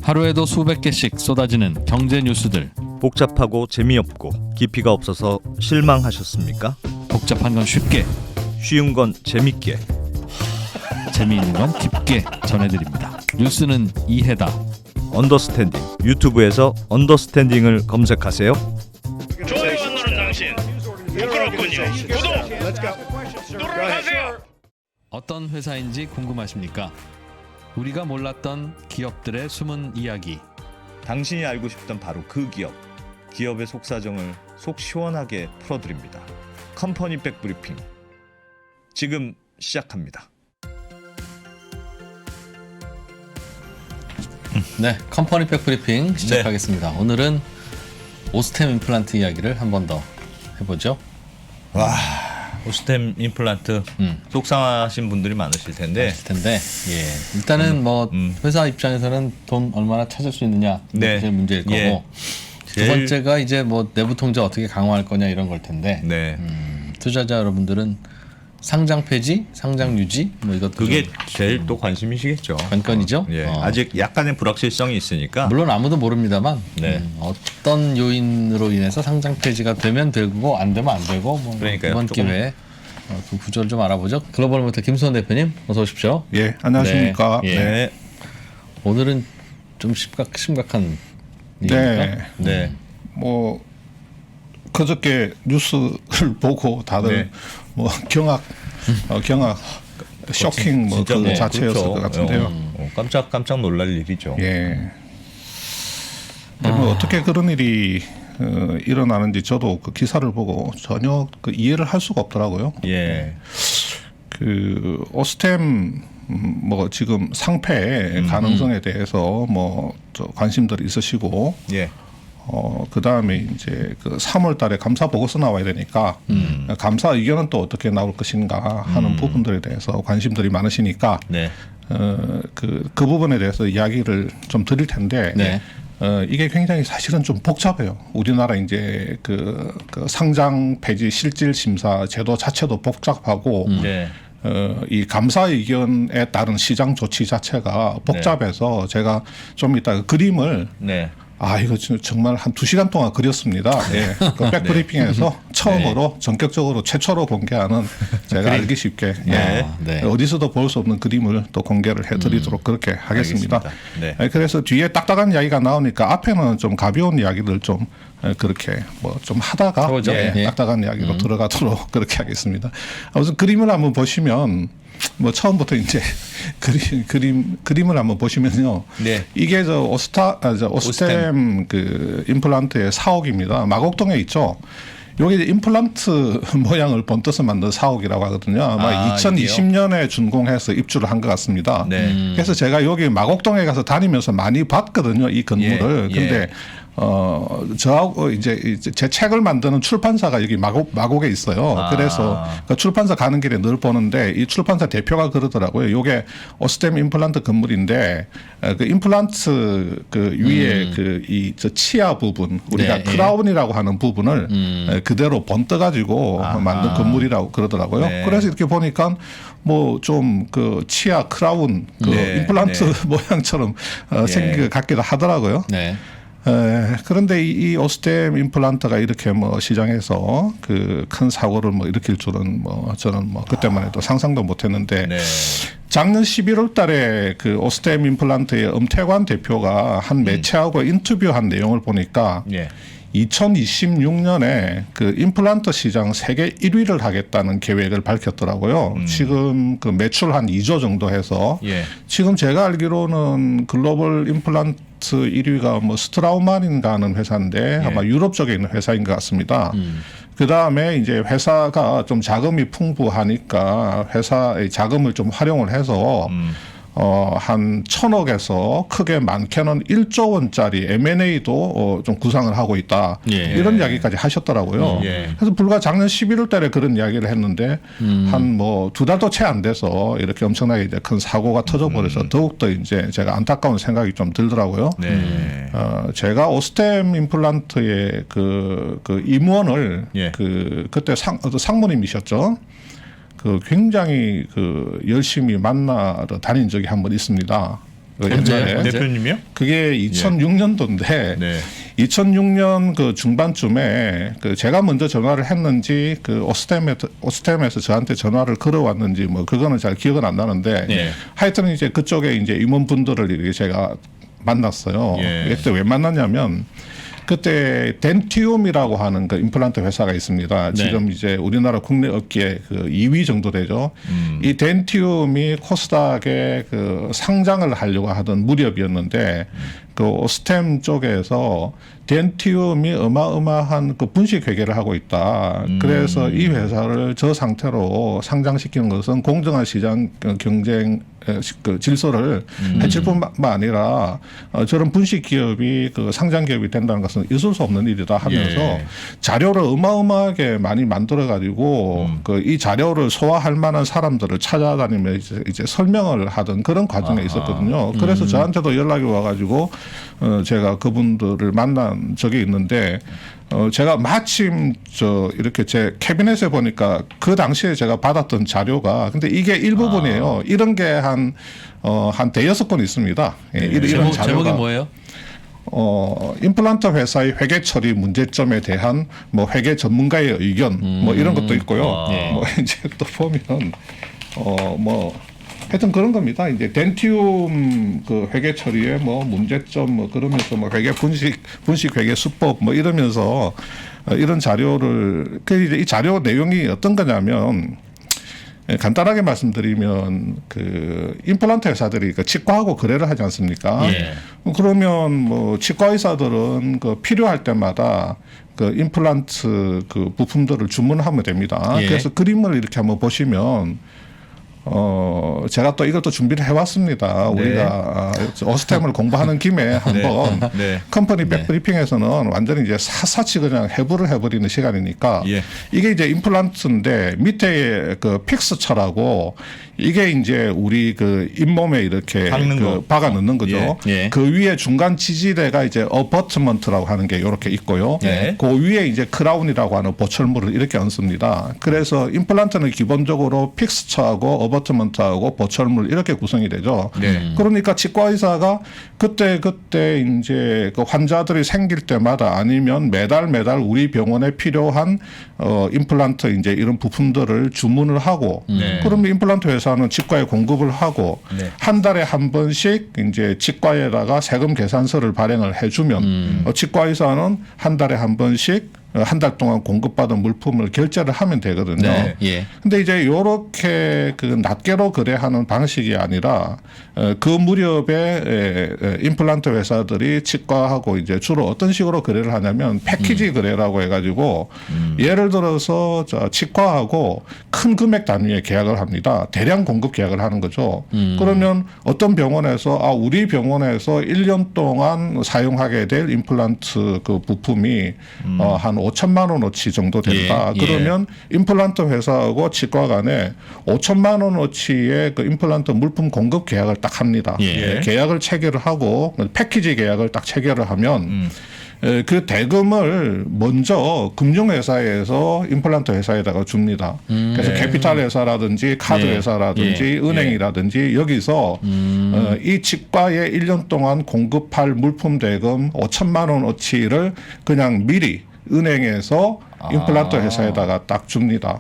하루에도 수백 개씩 쏟아지는 경제 뉴스들. 복잡하고 재미없고 깊이가 없어서 실망하셨습니까? 복잡한 건 쉽게, 쉬운 건 재밌게. 재미있는 건 깊게 전해드립니다. 뉴스는 이해다. 언더스탠딩. 유튜브에서 언더스탠딩을 검색하세요. 좋아요 안 누른 당신 부끄럽군요. 구독 누르세요. 어떤 회사인지 궁금하십니까? 우리가 몰랐던 기업들의 숨은 이야기. 당신이 알고 싶던 바로 그 기업. 기업의 속사정을 속 시원하게 풀어드립니다. 컴퍼니 백브리핑. 지금 시작합니다. 네, 컴퍼니 백브리핑 시작하겠습니다. 오늘은 오스템 임플란트 이야기를 한 번 더 해보죠. 와, 오스템 임플란트 속상하신 분들이 많으실 텐데. 예, 일단은 회사 입장에서는 돈 얼마나 찾을 수 있느냐 네. 이게 문제일 거고, 예. 두 번째가 이제 뭐 내부 통제 어떻게 강화할 거냐 이런 걸 텐데, 네. 투자자 여러분들은 상장 폐지, 상장 유지 뭐 이것도 그게 좀 제일 또 관심이시겠죠. 관건이죠. 예. 아직 약간의 불확실성이 있으니까. 물론 아무도 모릅니다만 네. 어떤 요인으로 인해서 상장 폐지가 되면 되고 안 되면 안 되고 뭐 그러니까요. 이번 조금. 기회에 그 구조를 좀 알아보죠. 글로벌 모터 김수원 대표님 어서 오십시오. 예, 안녕하십니까. 네, 예. 네. 오늘은 좀 심각한 네. 일입니까? 네. 뭐 그저께 뉴스를 보고 다들 네. 뭐 경악, 쇼킹 뭐 진짜 그 뭐 자체였을 그렇죠. 것 같은데요. 깜짝 놀랄 일이죠. 예. 근데 뭐 어떻게 그런 일이 일어나는지 저도 그 기사를 보고 전혀 그 이해를 할 수가 없더라고요. 예. 그 오스템 뭐 지금 상패 가능성에 대해서 뭐 저 관심들이 있으시고 예. 그 다음에 이제 그 3월 달에 감사 보고서 나와야 되니까 감사 의견은 또 어떻게 나올 것인가 하는 부분들에 대해서 관심들이 많으시니까 네. 그 부분에 대해서 이야기를 좀 드릴 텐데 네. 이게 굉장히 사실은 좀 복잡해요. 우리나라 이제 그 상장 폐지 실질 심사 제도 자체도 복잡하고 네. 이 감사 의견에 따른 시장 조치 자체가 복잡해서 제가 좀 이따 그 그림을 네. 이거 정말 한 2시간 동안 그렸습니다. 예. 그 백브리핑에서 처음으로 전격적으로 최초로 공개하는 제가 알기 쉽게 네. 네. 어디서도 볼 수 없는 그림을 또 공개를 해드리도록 그렇게 하겠습니다. 알겠습니다. 네. 그래서 뒤에 딱딱한 이야기가 나오니까 앞에는 좀 가벼운 이야기를 좀 그렇게 뭐 좀 하다가 해보죠. 예. 딱딱한 이야기로 들어가도록 그렇게 하겠습니다. 우선 그림을 한번 보시면 뭐 처음부터 이제 그림을 한번 보시면요. 네. 이게 오스템 그 임플란트의 사옥입니다. 마곡동에 있죠. 여기 임플란트 모양을 본떠서 만든 사옥이라고 하거든요. 아마 2020년에 준공해서 입주를 한 것 같습니다. 네. 그래서 제가 여기 마곡동에 가서 다니면서 많이 봤거든요. 이 건물을. 예. 근데 저하고 이제 제 책을 만드는 출판사가 여기 마곡에 있어요. 그래서 그 출판사 가는 길에 늘 보는데 이 출판사 대표가 그러더라고요. 이게 오스템 임플란트 건물인데 그 임플란트 그 위에 저 치아 부분 우리가 네, 크라운이라고 하는 부분을 그대로 번떠가지고 만든 건물이라고 그러더라고요. 네. 그래서 이렇게 보니까 뭐 좀 그 치아 크라운 그 네, 임플란트 모양처럼 생긴 것 같기도 하더라고요. 네. 그런데 이 오스템 임플란트가 이렇게 뭐 시장에서 그 큰 사고를 뭐 일으킬 줄은 뭐 저는 뭐 그때만 해도 상상도 못했는데 네. 작년 11월 달에 그 오스템 임플란트의 엄태관 대표가 한 매체하고 인터뷰한 내용을 보니까 예. 2026년에 그 임플란트 시장 세계 1위를 하겠다는 계획을 밝혔더라고요. 지금 그 매출 한 2조 정도 해서 예. 지금 제가 알기로는 글로벌 임플란트 1위가 뭐 스트라우만인가 하는 회사인데 아마 유럽 쪽에 있는 회사인 것 같습니다. 그 다음에 이제 회사가 좀 자금이 풍부하니까 회사의 자금을 좀 활용을 해서 한 1,000억에서 크게 많게는 1조 원짜리 M&A도 좀 구상을 하고 있다. 예. 이런 이야기까지 하셨더라고요. 예. 그래서 불과 작년 11월 달에 그런 이야기를 했는데 한 뭐 2달도 채 안 돼서 이렇게 엄청나게 이제 큰 사고가 터져버려서 더욱더 이제 제가 안타까운 생각이 좀 들더라고요. 네. 제가 오스템 임플란트의 그 임원을 예. 그때 상무님이셨죠. 그 굉장히 그 열심히 만나러 다닌 적이 한 번 있습니다. 언제요? 언제? 대표님이요? 그게 2006년도인데 네. 2006년 그 중반쯤에 그 제가 먼저 전화를 했는지 그 오스템에서 저한테 전화를 걸어왔는지 뭐 그거는 잘 기억은 안 나는데 예. 하여튼 이제 그쪽에 이제 임원분들을 이렇게 제가 만났어요. 예. 그때 왜 만났냐면 그때 덴티움이라고 하는 그 임플란트 회사가 있습니다. 네. 지금 이제 우리나라 국내 업계 그 2위 정도 되죠. 이 덴티움이 코스닥에 그 상장을 하려고 하던 무렵이었는데 그 오스템 쪽에서 덴티움이 어마어마한 그 분식 회계를 하고 있다. 그래서 이 회사를 저 상태로 상장시키는 것은 공정한 시장 경쟁 그 질서를 해칠 뿐만 아니라 저런 분식 기업이 그 상장 기업이 된다는 것은 있을 수 없는 일이다 하면서 예. 자료를 어마어마하게 많이 만들어 가지고 그 이 자료를 소화할 만한 사람들을 찾아다니면서 이제 설명을 하던 그런 과정에 있었거든요. 그래서 저한테도 연락이 와가지고 제가 그분들을 만난 적이 있는데 제가 마침 이렇게 제 캐비넷에 보니까 그 당시에 제가 받았던 자료가 근데 이게 일부분이에요. 이런 게 한 대여섯 건 있습니다. 예, 이런 자료가 제목이 뭐예요? 임플란트 회사의 회계 처리 문제점에 대한 뭐 회계 전문가의 의견 뭐 이런 것도 있고요. 뭐 이제 또 보면 뭐 하여튼 그런 겁니다. 이제 덴티움 그 회계 처리의 뭐 문제점 뭐 그러면서 뭐 회계 분식 회계 수법 뭐 이러면서 이런 자료를 그 이제 이 자료 내용이 어떤 거냐면 간단하게 말씀드리면 그 임플란트 회사들이 그 치과하고 거래를 하지 않습니까? 예. 그러면 뭐 치과 의사들은 그 필요할 때마다 그 임플란트 그 부품들을 주문하면 됩니다. 예. 그래서 그림을 이렇게 한번 보시면 제가 또 이것도 준비를 해왔습니다. 네. 우리가 오스템을 공부하는 김에 한번 네. 컴퍼니 백브리핑에서는 완전히 이제 샅샅이 그냥 해부를 해버리는 시간이니까 예. 이게 이제 임플란트인데 밑에 그 픽스처라고 이게 이제 우리 그 잇몸에 이렇게 박는 그 거. 박아 넣는 거죠. 예. 예. 그 위에 중간 지지대가 이제 어버트먼트라고 하는 게 이렇게 있고요. 예. 그 위에 이제 크라운이라고 하는 보철물을 이렇게 얹습니다. 그래서 임플란트는 기본적으로 픽스처하고 어버트먼트하고 보철물 이렇게 구성이 되죠. 네. 그러니까 치과 의사가 그때 이제 그 환자들이 생길 때마다 아니면 매달 우리 병원에 필요한 임플란트 이제 이런 부품들을 주문을 하고 네. 그러면 임플란트 회사는 치과에 공급을 하고 네. 한 달에 한 번씩 이제 치과에다가 세금 계산서를 발행을 해주면 치과 의사는 한 달에 한 번씩 한 달 동안 공급받은 물품을 결제를 하면 되거든요. 네. 예. 근데 이제 요렇게 그 낱개로 거래하는 방식이 아니라 그 무렵에 임플란트 회사들이 치과하고 이제 주로 어떤 식으로 거래를 하냐면 패키지 거래라고 해가지고 예를 들어서 치과하고 큰 금액 단위의 계약을 합니다. 대량 공급 계약을 하는 거죠. 그러면 어떤 병원에서 우리 병원에서 1년 동안 사용하게 될 임플란트 그 부품이 한 5천만 원어치 정도 된다. 예, 예. 그러면 임플란트 회사하고 치과 간에 5천만 원어치의 그 임플란트 물품 공급 계약을 딱 합니다. 예. 계약을 체결을 하고 패키지 계약을 딱 체결을 하면 그 대금을 먼저 금융회사에서 임플란트 회사에다가 줍니다. 그래서 캐피탈 회사라든지 카드 예. 회사라든지 예. 은행이라든지 여기서 이 치과에 1년 동안 공급할 물품 대금 5천만 원어치를 그냥 미리 은행에서 임플란트 회사에다가 딱 줍니다.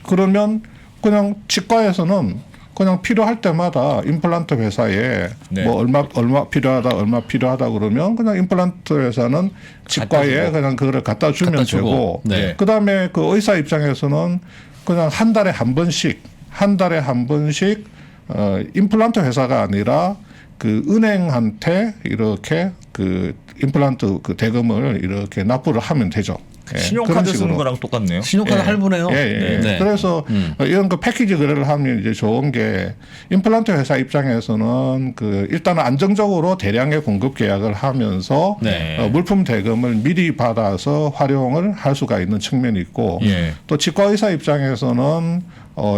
그러면 그냥 치과에서는 그냥 필요할 때마다 임플란트 회사에 네. 뭐 얼마 필요하다 그러면 그냥 임플란트 회사는 치과에 그냥 그거를 갖다 주면 갖다 주고. 되고 네. 그다음에 그 의사 입장에서는 그냥 한 달에 한 번씩 임플란트 회사가 아니라 그 은행한테 이렇게 그 임플란트 그 대금을 이렇게 납부를 하면 되죠. 예, 그런 신용카드 쓰는 식으로. 거랑 똑같네요. 신용카드 할부네요. 예. 네. 그래서 이런 그 패키지 거래를 하면 이제 좋은 게 임플란트 회사 입장에서는 그 일단은 안정적으로 대량의 공급 계약을 하면서 네. 물품 대금을 미리 받아서 활용을 할 수가 있는 측면이 있고 예. 또 치과 의사 입장에서는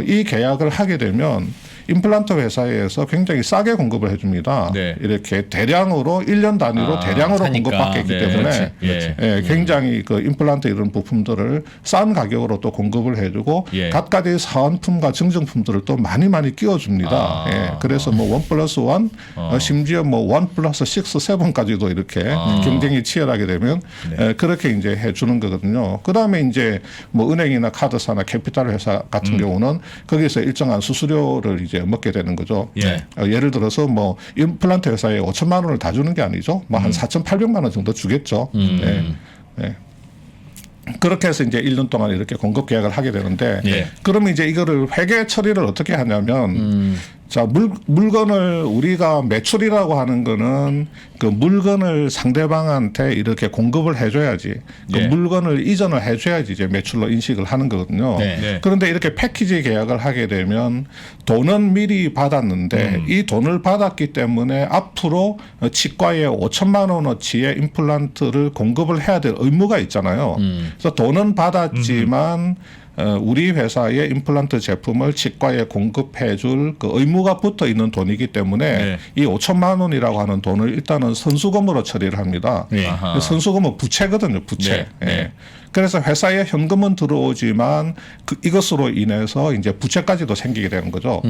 이 계약을 하게 되면 임플란트 회사에서 굉장히 싸게 공급을 해줍니다. 네. 이렇게 대량으로 1년 단위로 대량으로 사니까. 공급받게 있기 네, 때문에 그렇지. 예. 예, 굉장히 그 임플란트 이런 부품들을 싼 가격으로 또 공급을 해주고 예. 갖가지 사은품과 증정품들을 또 많이 끼워줍니다. 아. 예, 그래서 뭐 1+1 심지어 뭐 1+6, 7까지도 이렇게 경쟁이 치열하게 되면 네. 그렇게 이제 해주는 거거든요. 그 다음에 이제 뭐 은행이나 카드사나 캐피탈 회사 같은 경우는 거기서 일정한 수수료를 이제 먹게 되는 거죠. 예. 예를 들어서 뭐 임플란트 회사에 5천만 원을 다 주는 게 아니죠. 뭐 한 4,800만 원 정도 주겠죠. 네. 네. 그렇게 해서 이제 1년 동안 이렇게 공급 계약을 하게 되는데 예. 그러면 이제 이거를 회계 처리를 어떻게 하냐면 자, 물건을 우리가 매출이라고 하는 거는 그 물건을 상대방한테 이렇게 공급을 해줘야지 그 예. 물건을 이전을 해줘야지 이제 매출로 인식을 하는 거거든요. 네. 네. 그런데 이렇게 패키지 계약을 하게 되면 돈은 미리 받았는데 이 돈을 받았기 때문에 앞으로 치과에 5천만 원어치의 임플란트를 공급을 해야 될 의무가 있잖아요. 그래서 돈은 받았지만 우리 회사의 임플란트 제품을 치과에 공급해줄 그 의무가 붙어 있는 돈이기 때문에 네. 이 5천만 원이라고 하는 돈을 일단은 선수금으로 처리를 합니다. 네. 아하. 선수금은 부채거든요, 부채. 네, 네. 예. 그래서 회사에 현금은 들어오지만 이것으로 인해서 이제 부채까지도 생기게 되는 거죠.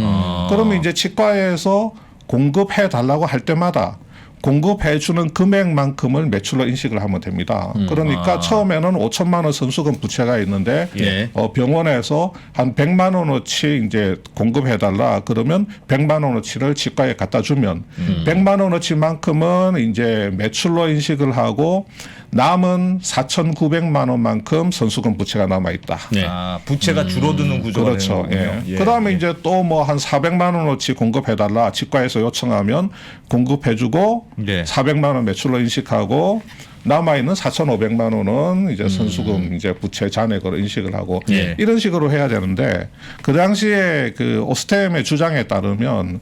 그러면 이제 치과에서 공급해 달라고 할 때마다 공급해주는 금액만큼을 매출로 인식을 하면 됩니다. 그러니까 처음에는 5천만 원 선수금 부채가 있는데 예. 병원에서 한 100만 원어치 이제 공급해달라 그러면 100만 원어치를 치과에 갖다 주면 100만 원어치만큼은 이제 매출로 인식을 하고 남은 4,900만 원만큼 선수금 부채가 남아 있다. 네. 아, 부채가 줄어드는 구조가 그렇죠. 되는 예. 거군요. 예. 그다음에 예. 이제 또 뭐 한 400만 원어치 공급해달라 치과에서 요청하면 공급해주고 네. 400만 원 매출로 인식하고 남아 있는 4,500만 원은 이제 선수금 이제 부채 잔액으로 인식을 하고 예. 이런 식으로 해야 되는데 그 당시에 그 오스템의 주장에 따르면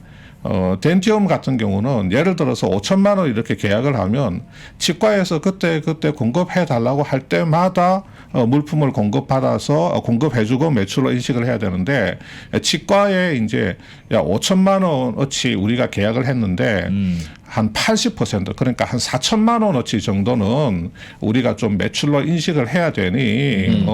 덴티움 같은 경우는 예를 들어서 5천만 원 이렇게 계약을 하면 치과에서 그때 공급해 달라고 할 때마다 물품을 공급받아서 공급해주고 매출로 인식을 해야 되는데 치과에 이제 야 5천만 원어치 우리가 계약을 했는데 한 80% 그러니까 한 4천만 원어치 정도는 우리가 좀 매출로 인식을 해야 되니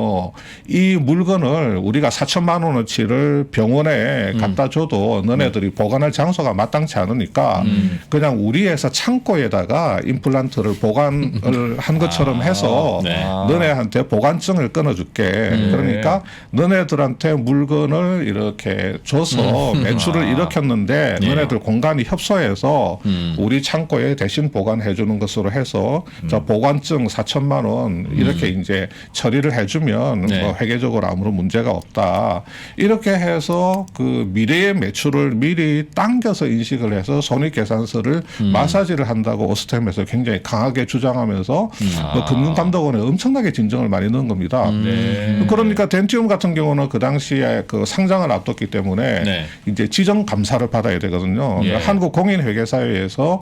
이 물건을 우리가 4천만 원어치를 병원에 갖다 줘도 너네들이 보관할 장소가 마땅치 않으니까 그냥 우리 회사 창고에다가 임플란트를 보관을 한 것처럼 해서 네. 너네한테 보관증을 끊어줄게. 그러니까 너네들한테 물건을 이렇게 줘서 매출을 일으켰는데 너네들 공간이 협소해서 우리 창고에 대신 보관해 주는 것으로 해서 자 보관증 4천만 원 이렇게 이제 처리를 해주면 네. 뭐 회계적으로 아무런 문제가 없다. 이렇게 해서 그 미래의 매출을 미리 당겨서 인식을 해서 손익계산서를 마사지를 한다고 오스템에서 굉장히 강하게 주장하면서 뭐 금융감독원에 엄청나게 진정을 많이 넣은 겁니다. 네. 그러니까 덴티움 같은 경우는 그 당시에 그 상장을 앞뒀기 때문에 네. 이제 지정 감사를 받아야 되거든요. 예. 한국공인회계사회에서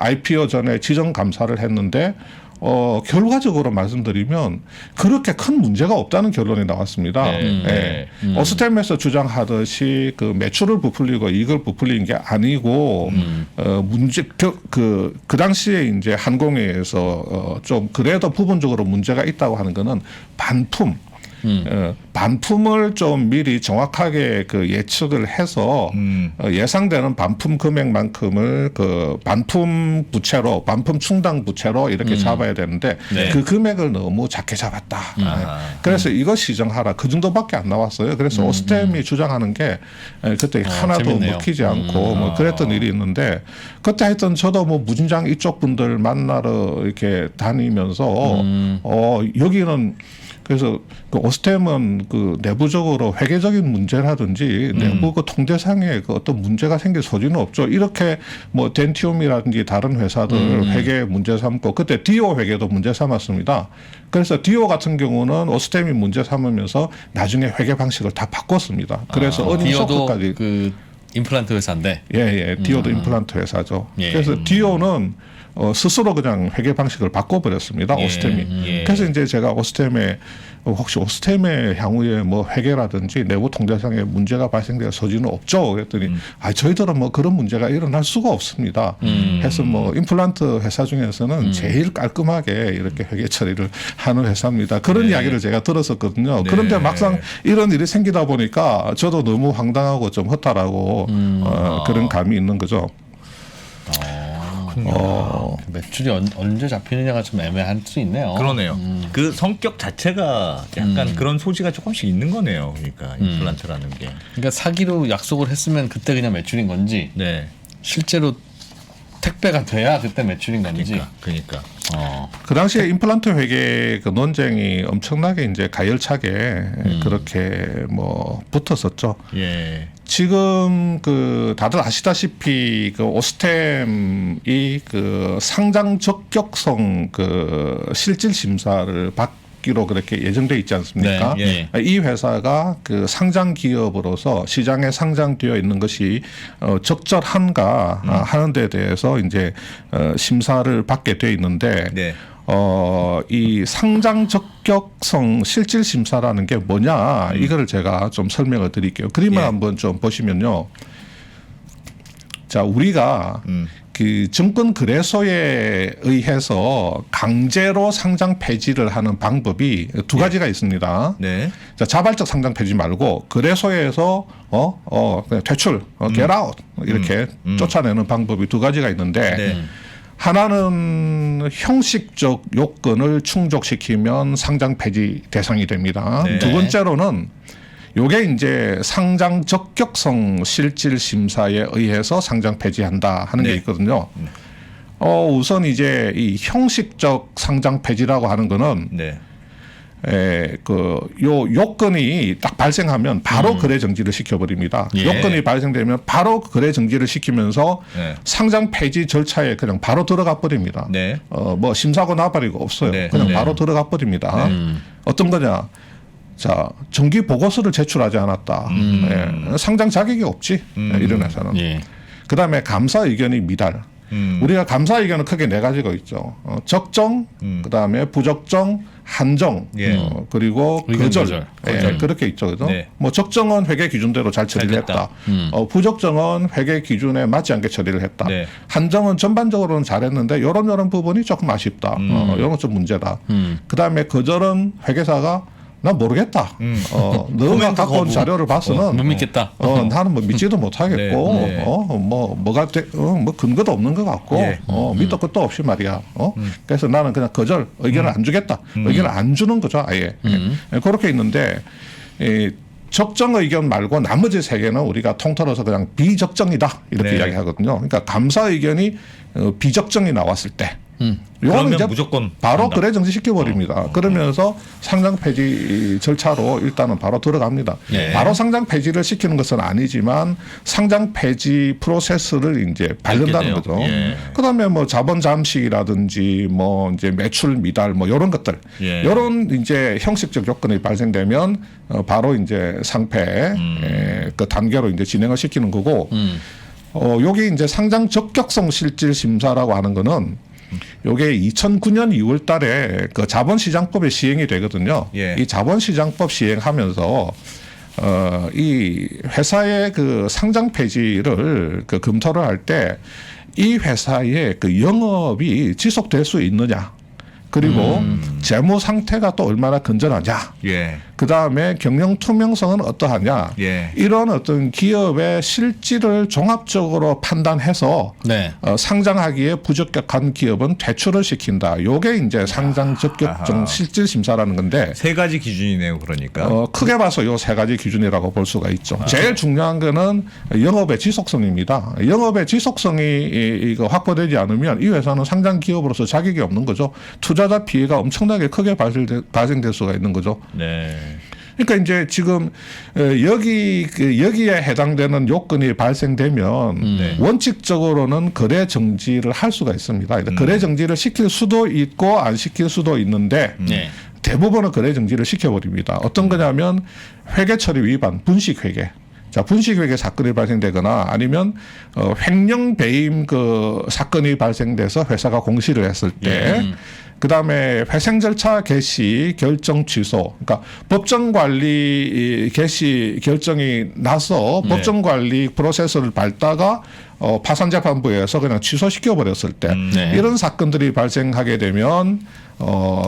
IPO 전에 지정 감사를 했는데 결과적으로 말씀드리면 그렇게 큰 문제가 없다는 결론이 나왔습니다. 네. 오스템에서 주장하듯이 그 매출을 부풀리고 이익을 부풀리는 게 아니고 그 당시에 이제 한공회에서 좀 그래도 부분적으로 문제가 있다고 하는 거는 반품. 반품을 좀 미리 정확하게 그 예측을 해서 예상되는 반품 금액만큼을 그 반품 부채로 반품 충당 부채로 이렇게 잡아야 되는데 네. 그 금액을 너무 작게 잡았다. 그래서 이거 시정하라 그 정도밖에 안 나왔어요. 그래서 오스템이 주장하는 게 그때 하나도 재밌네요. 먹히지 않고 뭐 그랬던 일이 있는데 그때 하여튼 저도 뭐 무진장 이쪽 분들 만나러 이렇게 다니면서 여기는 그래서 그 오스템은 그 내부적으로 회계적인 문제라든지 내부 그 통제상에 그 어떤 문제가 생길 소지는 없죠. 이렇게 뭐 덴티움이라든지 다른 회사들 회계 문제 삼고 그때 디오 회계도 문제 삼았습니다. 그래서 디오 같은 경우는 오스템이 문제 삼으면서 나중에 회계 방식을 다 바꿨습니다. 그래서 어닝 디오도 쇼크까지 그 임플란트 회사인데. 디오도 임플란트 회사죠. 예. 그래서 디오는 스스로 그냥 회계 방식을 바꿔버렸습니다. 예, 오스템이. 예. 그래서 이제 제가 오스템에 혹시 오스템의 향후에 뭐 회계라든지 내부 통제상에 문제가 발생될 소지는 없죠. 그랬더니 저희들은 뭐 그런 문제가 일어날 수가 없습니다. 해서 뭐 임플란트 회사 중에서는 제일 깔끔하게 이렇게 회계 처리를 하는 회사입니다. 그런 이야기를 제가 들었었거든요. 그런데 막상 이런 일이 생기다 보니까 저도 너무 황당하고 좀 허탈하고 그런 감이 있는 거죠. 매출이 언제 잡히느냐가 좀 애매할 수 있네요. 그러네요. 그 성격 자체가 약간 그런 소지가 조금씩 있는 거네요. 그러니까 임플란트라는 게. 그러니까 사기로 약속을 했으면 그때 그냥 매출인 건지 네. 실제로 택배가 돼야 그때 매출인 건지. 그러니까. 그 당시에 임플란트 회계 그 논쟁이 엄청나게 이제 가열차게 그렇게 뭐 붙었었죠. 예. 지금 그 다들 아시다시피 그 오스템이 그 상장 적격성 그 실질 심사를 받기로 그렇게 예정돼 있지 않습니까? 네, 이 회사가 그 상장 기업으로서 시장에 상장되어 있는 것이 적절한가 하는 데 대해서 이제 심사를 받게 돼 있는데 네. 이 상장 적격성 실질 심사라는 게 뭐냐 이거를 제가 좀 설명을 드릴게요. 그림을 한번 좀 보시면요. 자, 우리가 그 증권거래소에 의해서 강제로 상장 폐지를 하는 방법이 두 가지가 있습니다. 네. 자, 자발적 상장 폐지 말고 거래소에서 그냥 퇴출, get out 이렇게 쫓아내는 방법이 두 가지가 있는데 네. 하나는 형식적 요건을 충족시키면 상장 폐지 대상이 됩니다. 네. 두 번째로는 요게 이제 상장 적격성 실질 심사에 의해서 상장 폐지한다 하는 게 네. 있거든요. 우선 이제 이 형식적 상장 폐지라고 하는 거는 네. 요 요건이 딱 발생하면 바로 거래 정지를 시켜버립니다. 예. 요건이 발생되면 바로 거래 정지를 시키면서 네. 상장 폐지 절차에 그냥 바로 들어가 버립니다. 네. 뭐 심사고 나발이고 없어요. 네. 그냥 네. 바로 들어가 버립니다. 어떤 거냐? 자, 정기 보고서를 제출하지 않았다. 상장 자격이 없지. 이런 회사는. 예. 그다음에 감사 의견이 미달. 우리가 감사 의견은 크게 네 가지가 있죠. 적정, 그다음에 부적정, 한정, 예. 그리고 의견 거절. 거절. 그렇게 있죠. 그죠? 네. 뭐 적정은 회계 기준대로 잘 처리를 됐다. 했다. 부적정은 회계 기준에 맞지 않게 처리를 했다. 네. 한정은 전반적으로는 잘했는데 요런 부분이 조금 아쉽다. 이런 좀 문제다. 그다음에 거절은 회계사가 난 모르겠다. 너가 코멘트 갖고 온 거부. 자료를 봐서는 못 믿겠다. 나는 뭐 믿지도 못하겠고, 네, 네. 뭐가 뭐 근거도 없는 것 같고, 예. 밑도 끝도 없이 말이야. 그래서 나는 그냥 거절, 의견을 안 주겠다. 의견을 안 주는 거죠, 아예. 그렇게 있는데, 적정 의견 말고 나머지 세 개는 우리가 통틀어서 그냥 비적정이다 이렇게 네. 이야기하거든요. 그러니까 감사 의견이 비적정이 나왔을 때. 요거는 그러면 이제 무조건 바로 한다. 거래 정지 시켜버립니다. 그러면서 상장 폐지 절차로 일단은 바로 들어갑니다. 예. 바로 상장 폐지를 시키는 것은 아니지만 상장 폐지 프로세스를 이제 밟는다는 밟게 돼요. 거죠. 예. 그다음에 뭐 자본 잠식이라든지 뭐 이제 매출 미달 뭐 이런 것들, 예. 이런 이제 형식적 요건이 발생되면 바로 이제 상패 그 단계로 이제 진행을 시키는 거고. 여기 이제 상장 적격성 실질 심사라고 하는 거는 요게 2009년 2월 달에 그 자본시장법에 시행이 되거든요. 예. 이 자본시장법 시행하면서 이 회사의 그 상장 폐지를 그 검토를 할 때 이 회사의 그 영업이 지속될 수 있느냐. 그리고 재무 상태가 또 얼마나 건전하냐. 예. 그 다음에 경영 투명성은 어떠하냐. 예. 이런 어떤 기업의 실질을 종합적으로 판단해서 네. 상장하기에 부적격한 기업은 퇴출을 시킨다. 요게 이제 상장 적격성 실질 심사라는 건데 세 가지 기준이네요. 그러니까. 크게 봐서 요 세 가지 기준이라고 볼 수가 있죠. 제일 중요한 거는 영업의 지속성입니다. 영업의 지속성이 이거 확보되지 않으면 이 회사는 상장 기업으로서 자격이 없는 거죠. 투자자 피해가 엄청나게 크게 발생될 수가 있는 거죠. 네. 그러니까 이제 지금 여기에 해당되는 요건이 발생되면 원칙적으로는 거래 정지를 할 수가 있습니다. 거래 정지를 시킬 수도 있고 안 시킬 수도 있는데 네. 대부분은 거래 정지를 시켜버립니다. 어떤 거냐면 회계 처리 위반, 분식 회계. 자, 분식회계 사건이 발생되거나 아니면 횡령 배임 그 사건이 발생돼서 회사가 공시를 했을 때 그다음에 회생 절차 개시 결정 취소. 그러니까 법정 관리 개시 결정이 나서 법정 관리 프로세스를 밟다가 파산재판부에서 그냥 취소시켜 버렸을 때 네. 이런 사건들이 발생하게 되면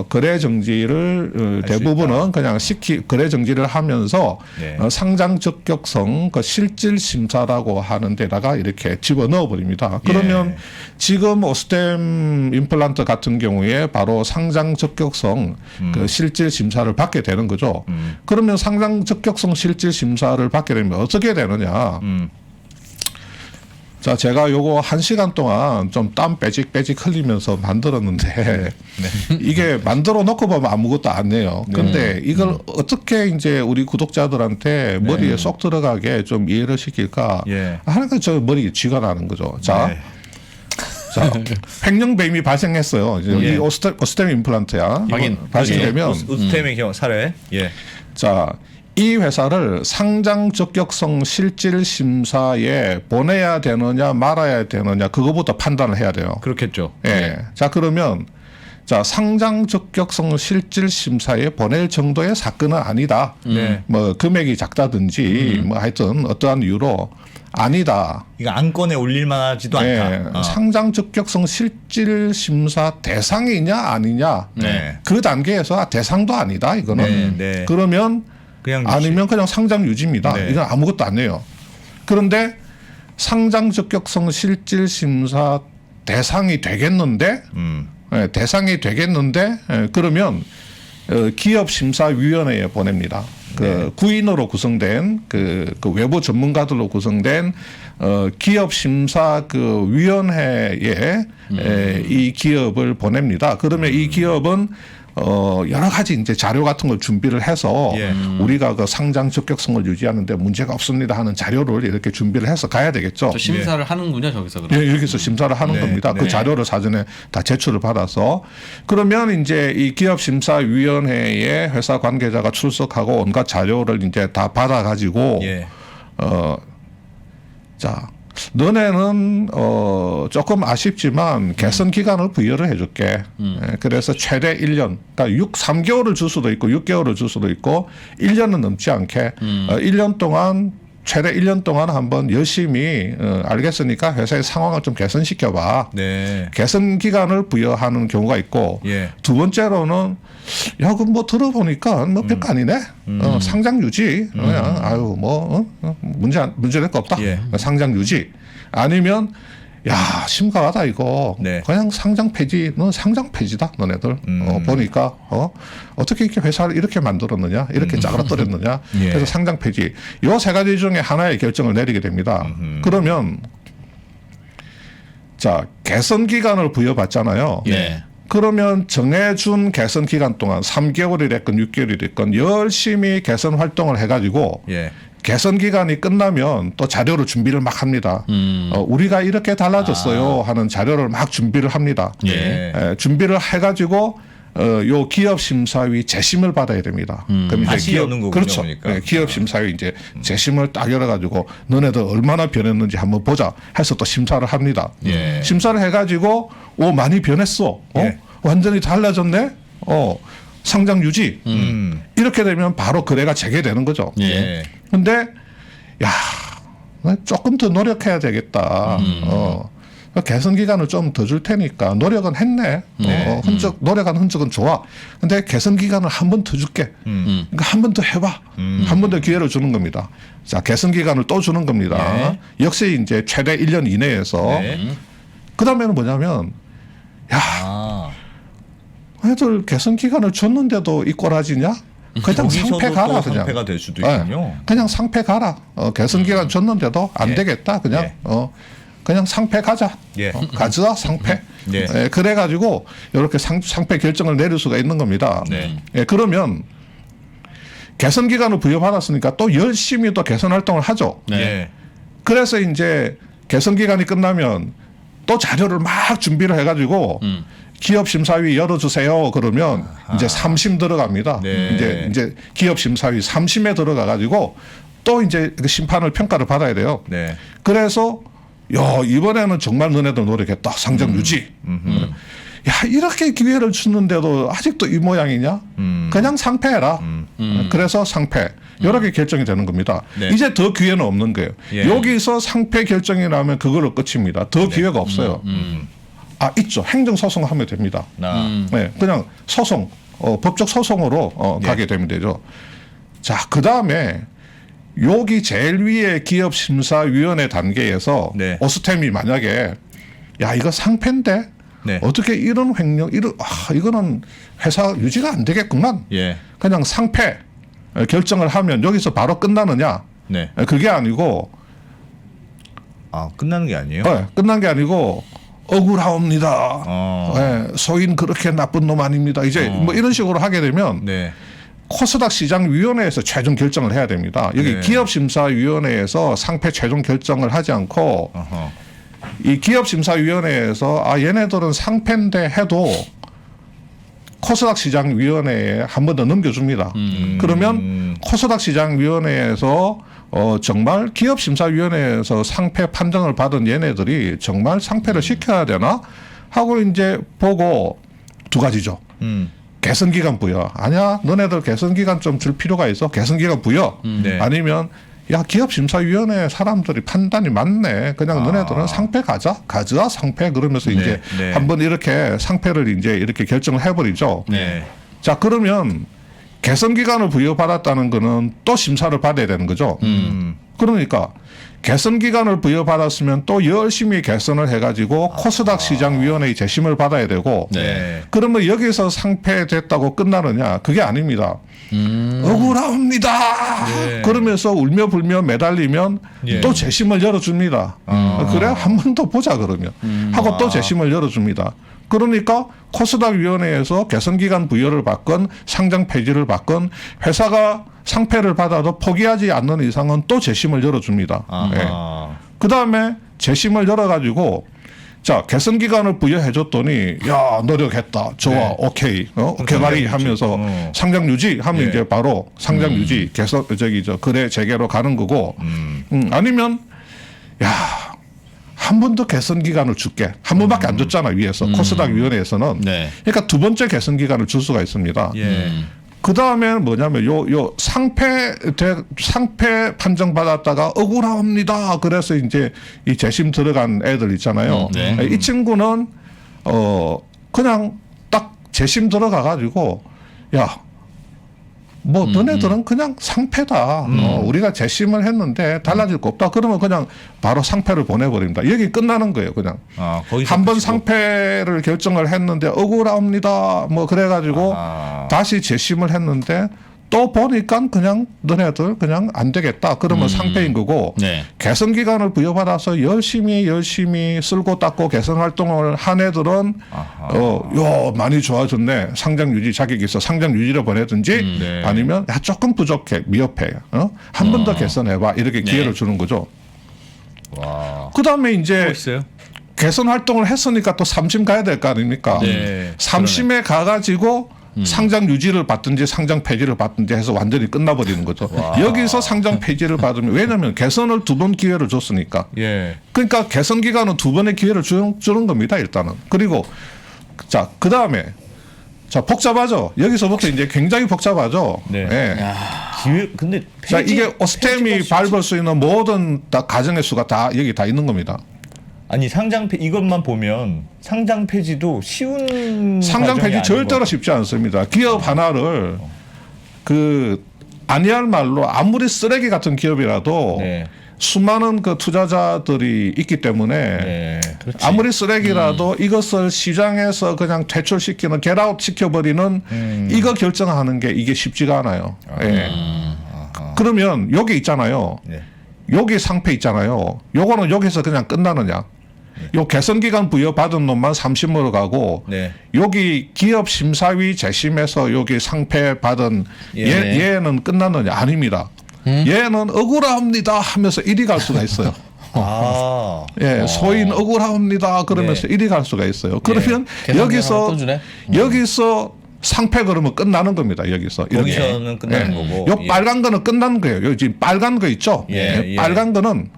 거래 정지를 대부분은 그냥 거래 정지를 하면서 네. 상장 적격성 그 실질 심사라고 하는 데다가 이렇게 집어넣어 버립니다. 그러면 지금 오스템 임플란트 같은 경우에 바로 상장 적격성 그 실질 심사를 받게 되는 거죠. 그러면 상장 적격성 실질 심사를 받게 되면 어떻게 되느냐? 자, 제가 요거 1시간 동안 좀 땀 빼직 흘리면서 만들었는데 이게 만들어 놓고 보면 아무것도 안 내요. 근데 이걸 어떻게 이제 우리 구독자들한테 머리에 쏙 들어가게 좀 이해를 시킬까 하니까 저 머리에 쥐가 나는 거죠. 자, 자, 횡령배임이 발생했어요. 이제 이 오스템 임플란트야. 확인. 발생되면 오스템의 경우 사례. 자, 이 회사를 상장 적격성 실질 심사에 보내야 되느냐 말아야 되느냐 그거부터 판단을 해야 돼요. 그렇겠죠. 예. 자, 그러면 자, 상장 적격성 실질 심사에 보낼 정도의 사건은 아니다. 네. 뭐 금액이 작다든지 뭐 하여튼 어떠한 이유로 아니다. 이거 안건에 올릴만하지도 예. 않다. 상장 적격성 실질 심사 대상이냐 아니냐 네. 그 단계에서 대상도 아니다 이거는. 네. 그러면 그냥 유지. 아니면 그냥 상장 유지입니다. 네. 이건 아무것도 안 해요. 그런데 상장 적격성 실질 심사 대상이 되겠는데, 대상이 되겠는데, 그러면 기업심사위원회에 보냅니다. 그 구인으로 구성된 그 외부 전문가들로 구성된 기업심사 그 위원회에 이 기업을 보냅니다. 그러면 이 기업은 여러 가지 이제 자료 같은 걸 준비를 해서 우리가 그 상장 적격성을 유지하는데 문제가 없습니다 하는 자료를 이렇게 준비를 해서 가야 되겠죠. 또 심사를 하는군요, 저기서. 그럼. 예, 여기서 심사를 하는 겁니다. 그 자료를 사전에 다 제출을 받아서 그러면 이제 이 기업심사위원회에 회사 관계자가 출석하고 온갖 자료를 이제 다 받아가지고 자. 너네는 조금 아쉽지만 개선 기간을 부여를 해줄게. 그래서 최대 1년, 그러니까 3개월을 줄 수도 있고 6개월을 줄 수도 있고 1년은 넘지 않게 1년 동안 최대 1년 동안 한번 열심히 알겠으니까 회사의 상황을 좀 개선시켜봐. 네. 개선 기간을 부여하는 경우가 있고 두 번째로는 야, 그 뭐 들어보니까 뭐 별거 아니네. 상장 유지. 그냥 아유 뭐 문제될 거 없다. 상장 유지. 아니면 야, 심각하다 이거. 그냥 상장 폐지. 너 상장 폐지다 너네들. 보니까 어떻게 이렇게 회사를 이렇게 만들었느냐, 이렇게 짜그라뜨렸느냐. 그래서 상장 폐지. 요 세 가지 중에 하나의 결정을 내리게 됩니다. 그러면 자, 개선 기간을 부여받잖아요. 그러면 정해준 개선 기간 동안 3개월이 됐건 6개월이 됐건 열심히 개선 활동을 해가지고 개선 기간이 끝나면 또 자료를 준비를 막 합니다. 우리가 이렇게 달라졌어요 하는 자료를 막 준비를 합니다. 준비를 해가지고 요 기업 심사위 재심을 받아야 됩니다. 그럼 다시 여는 거군요. 그렇죠. 그러니까. 기업 심사위 이제 재심을 딱 열어가지고 너네들 얼마나 변했는지 한번 보자 해서 또 심사를 합니다. 심사를 해가지고 오 많이 변했어. 완전히 달라졌네. 상장 유지. 이렇게 되면 바로 거래가 재개되는 거죠. 근데 야 조금 더 노력해야 되겠다. 개선 기간을 좀 더 줄 테니까 노력은 했네. 노력한 흔적은 좋아. 근데 개선 기간을 한 번 더 줄게. 그러니까 한 번 더 해봐. 한 번 더 기회를 주는 겁니다. 자, 개선 기간을 또 주는 겁니다. 역시 이제 최대 1년 이내에서. 그 다음에는 뭐냐면 야, 애들 개선 기간을 줬는데도 이 꼬라지냐? 그냥 상패 가라. 그냥 상패가 될 수도 있군요. 그냥 상패 가라. 개선 기간 줬는데도 안 되겠다. 그냥 그냥 상패 가자. 가져다 상패. 그래가지고 이렇게 상패 결정을 내릴 수가 있는 겁니다. 그러면 개선 기간을 부여받았으니까 또 열심히 또 개선 활동을 하죠. 그래서 이제 개선 기간이 끝나면 또 자료를 막 준비를 해가지고 기업 심사위 열어주세요. 그러면 이제 3심 들어갑니다. 이제 기업 심사위 3심에 들어가가지고 또 이제 그 심판을 평가를 받아야 돼요. 네. 그래서 야 이번에는 정말 너네도 노력했다. 상장 유지. 야 이렇게 기회를 주는데도 아직도 이 모양이냐? 그냥 상패해라. 그래서 상패. 이렇게 결정이 되는 겁니다. 네. 이제 더 기회는 없는 거예요. 예. 여기서 상패 결정이 나면 그걸로 끝입니다. 더 기회가 없어요. 아 있죠. 행정소송하면 됩니다. 네, 그냥 소송, 법적 소송으로 가게 되면 되죠. 자, 그 다음에 여기 제일 위에 기업심사위원회 단계에서 네. 오스템이 만약에 야 이거 상패인데 네. 어떻게 이런 횡령, 이거는 회사 유지가 안 되겠구만. 예. 그냥 상패 결정을 하면 여기서 바로 끝나느냐? 네. 그게 아니고 아, 끝나는 게 아니에요? 끝난 게 아니고 억울하옵니다. 어. 소인 그렇게 나쁜 놈 아닙니다. 이제 뭐 이런 식으로 하게 되면 네. 코스닥 시장위원회에서 최종 결정을 해야 됩니다. 여기 네. 기업심사위원회에서 상패 최종 결정을 하지 않고 어허. 이 기업심사위원회에서 아 얘네들은 상패인데 해도 코스닥 시장위원회에 한 번 더 넘겨줍니다. 그러면 코스닥 시장위원회에서 정말 기업심사위원회에서 상패 판정을 받은 얘네들이 정말 상패를 시켜야 되나 하고 이제 보고 두 가지죠. 개선기간 부여. 아니야, 너네들 개선기간 좀 줄 필요가 있어. 개선기간 부여. 네. 아니면 야 기업심사위원회 사람들이 판단이 맞네. 그냥 너네들은 상패 가자 상패 그러면서 이제 네. 한번 이렇게 상패를 이제 이렇게 결정을 해버리죠. 네. 자 그러면 개선기간을 부여받았다는 거는 또 심사를 받아야 되는 거죠. 그러니까 개선기간을 부여받았으면 또 열심히 개선을 해가지고 코스닥 시장위원회의 재심을 받아야 되고 네. 그러면 여기서 상패됐다고 끝나느냐? 그게 아닙니다. 억울합니다. 네. 그러면서 울며 불며 매달리면 예. 또 재심을 열어줍니다. 그래 한 번 더 보자 그러면 하고 또 재심을 열어줍니다. 그러니까 코스닥 위원회에서 개선기간 부여를 받건 상장 폐지를 받건 회사가 상패를 받아도 포기하지 않는 이상은 또 재심을 열어줍니다. 아하. 그 다음에 재심을 열어가지고 자 개선기간을 부여해줬더니 야 노력했다 좋아 네. 오케이 개발이 하면서 상장 유지 하면 예. 이제 바로 상장 유지 개선 거래 재개로 가는 거고 아니면 야 한 번 더 개선 기간을 줄게. 한 번밖에 안 줬잖아 위에서 코스닥 위원회에서는. 네. 그러니까 두 번째 개선 기간을 줄 수가 있습니다. 예. 그 다음에는 뭐냐면 요 상패 판정 받았다가 억울합니다. 그래서 이제 이 재심 들어간 애들 있잖아요. 네. 이 친구는 그냥 딱 재심 들어가 가지고 야. 뭐 너네들은 그냥 상패다. 우리가 재심을 했는데 달라질 거 없다. 그러면 그냥 바로 상패를 보내버립니다. 여기 끝나는 거예요. 그냥 아, 거기서 한 번 끝이고. 상패를 결정을 했는데 억울합니다. 뭐 그래가지고 아하. 다시 재심을 했는데 또 보니까 그냥 너네들 그냥 안 되겠다. 그러면 상패인 거고 네. 개선 기간을 부여받아서 열심히 쓸고 닦고 개선 활동을 한 애들은 요 많이 좋아졌네. 상장 유지 자격이 있어. 상장 유지로 보내든지 네. 아니면 야 조금 부족해. 미흡해. 한 번 더 개선해봐. 이렇게 기회를 주는 거죠. 와. 그 다음에 이제 있어요? 개선 활동을 했으니까 또 3심 가야 될 거 아닙니까? 네. 3심에 가가지고 상장 유지를 받든지 상장 폐지를 받든지 해서 완전히 끝나버리는 거죠. 여기서 상장 폐지를 받으면 왜냐하면 개선을 두 번 기회를 줬으니까. 예. 그러니까 개선 기간은 두 번의 기회를 주는 겁니다. 일단은. 그리고 자 그 다음에 자 복잡하죠. 여기서부터 이제 굉장히 복잡하죠. 네. 예. 기회 근데 자 이게 오스템이 밟을 수 있는 모든 다 가정의 수가 다 여기 다 있는 겁니다. 아니 상장 이것만 보면 상장 폐지도 쉬운 상장 과정이 폐지 아닌 절대로 것 쉽지 않습니다. 기업 하나를 그 아니할 말로 아무리 쓰레기 같은 기업이라도 네. 수많은 그 투자자들이 있기 때문에 네. 그렇지. 아무리 쓰레기라도 이것을 시장에서 그냥 퇴출시키는 겟아웃 시켜버리는 이거 결정하는 게 이게 쉽지가 않아요. 예. 그러면 여기 있잖아요. 네. 여기 상패 있잖아요. 요거는 여기서 그냥 끝나느냐? 요 개선 기간 부여 받은 놈만 3심으로 가고 네. 여기 기업 심사위 재심에서 여기 상패 받은 예. 얘는 끝났느냐? 아닙니다. 얘는 억울합니다 하면서 이리 갈 수가 있어요. 아. 예, 소인 억울합니다 그러면서 네. 이리 갈 수가 있어요. 그러면 개선 기간을 여기서 또 주네. 여기서 상패 그러면 끝나는 겁니다. 여기서 이렇게. 거기서는 끝나는 거고. 요 빨간 거는 끝난 거예요. 요 지금 빨간 거 있죠. 예, 예. 빨간 거는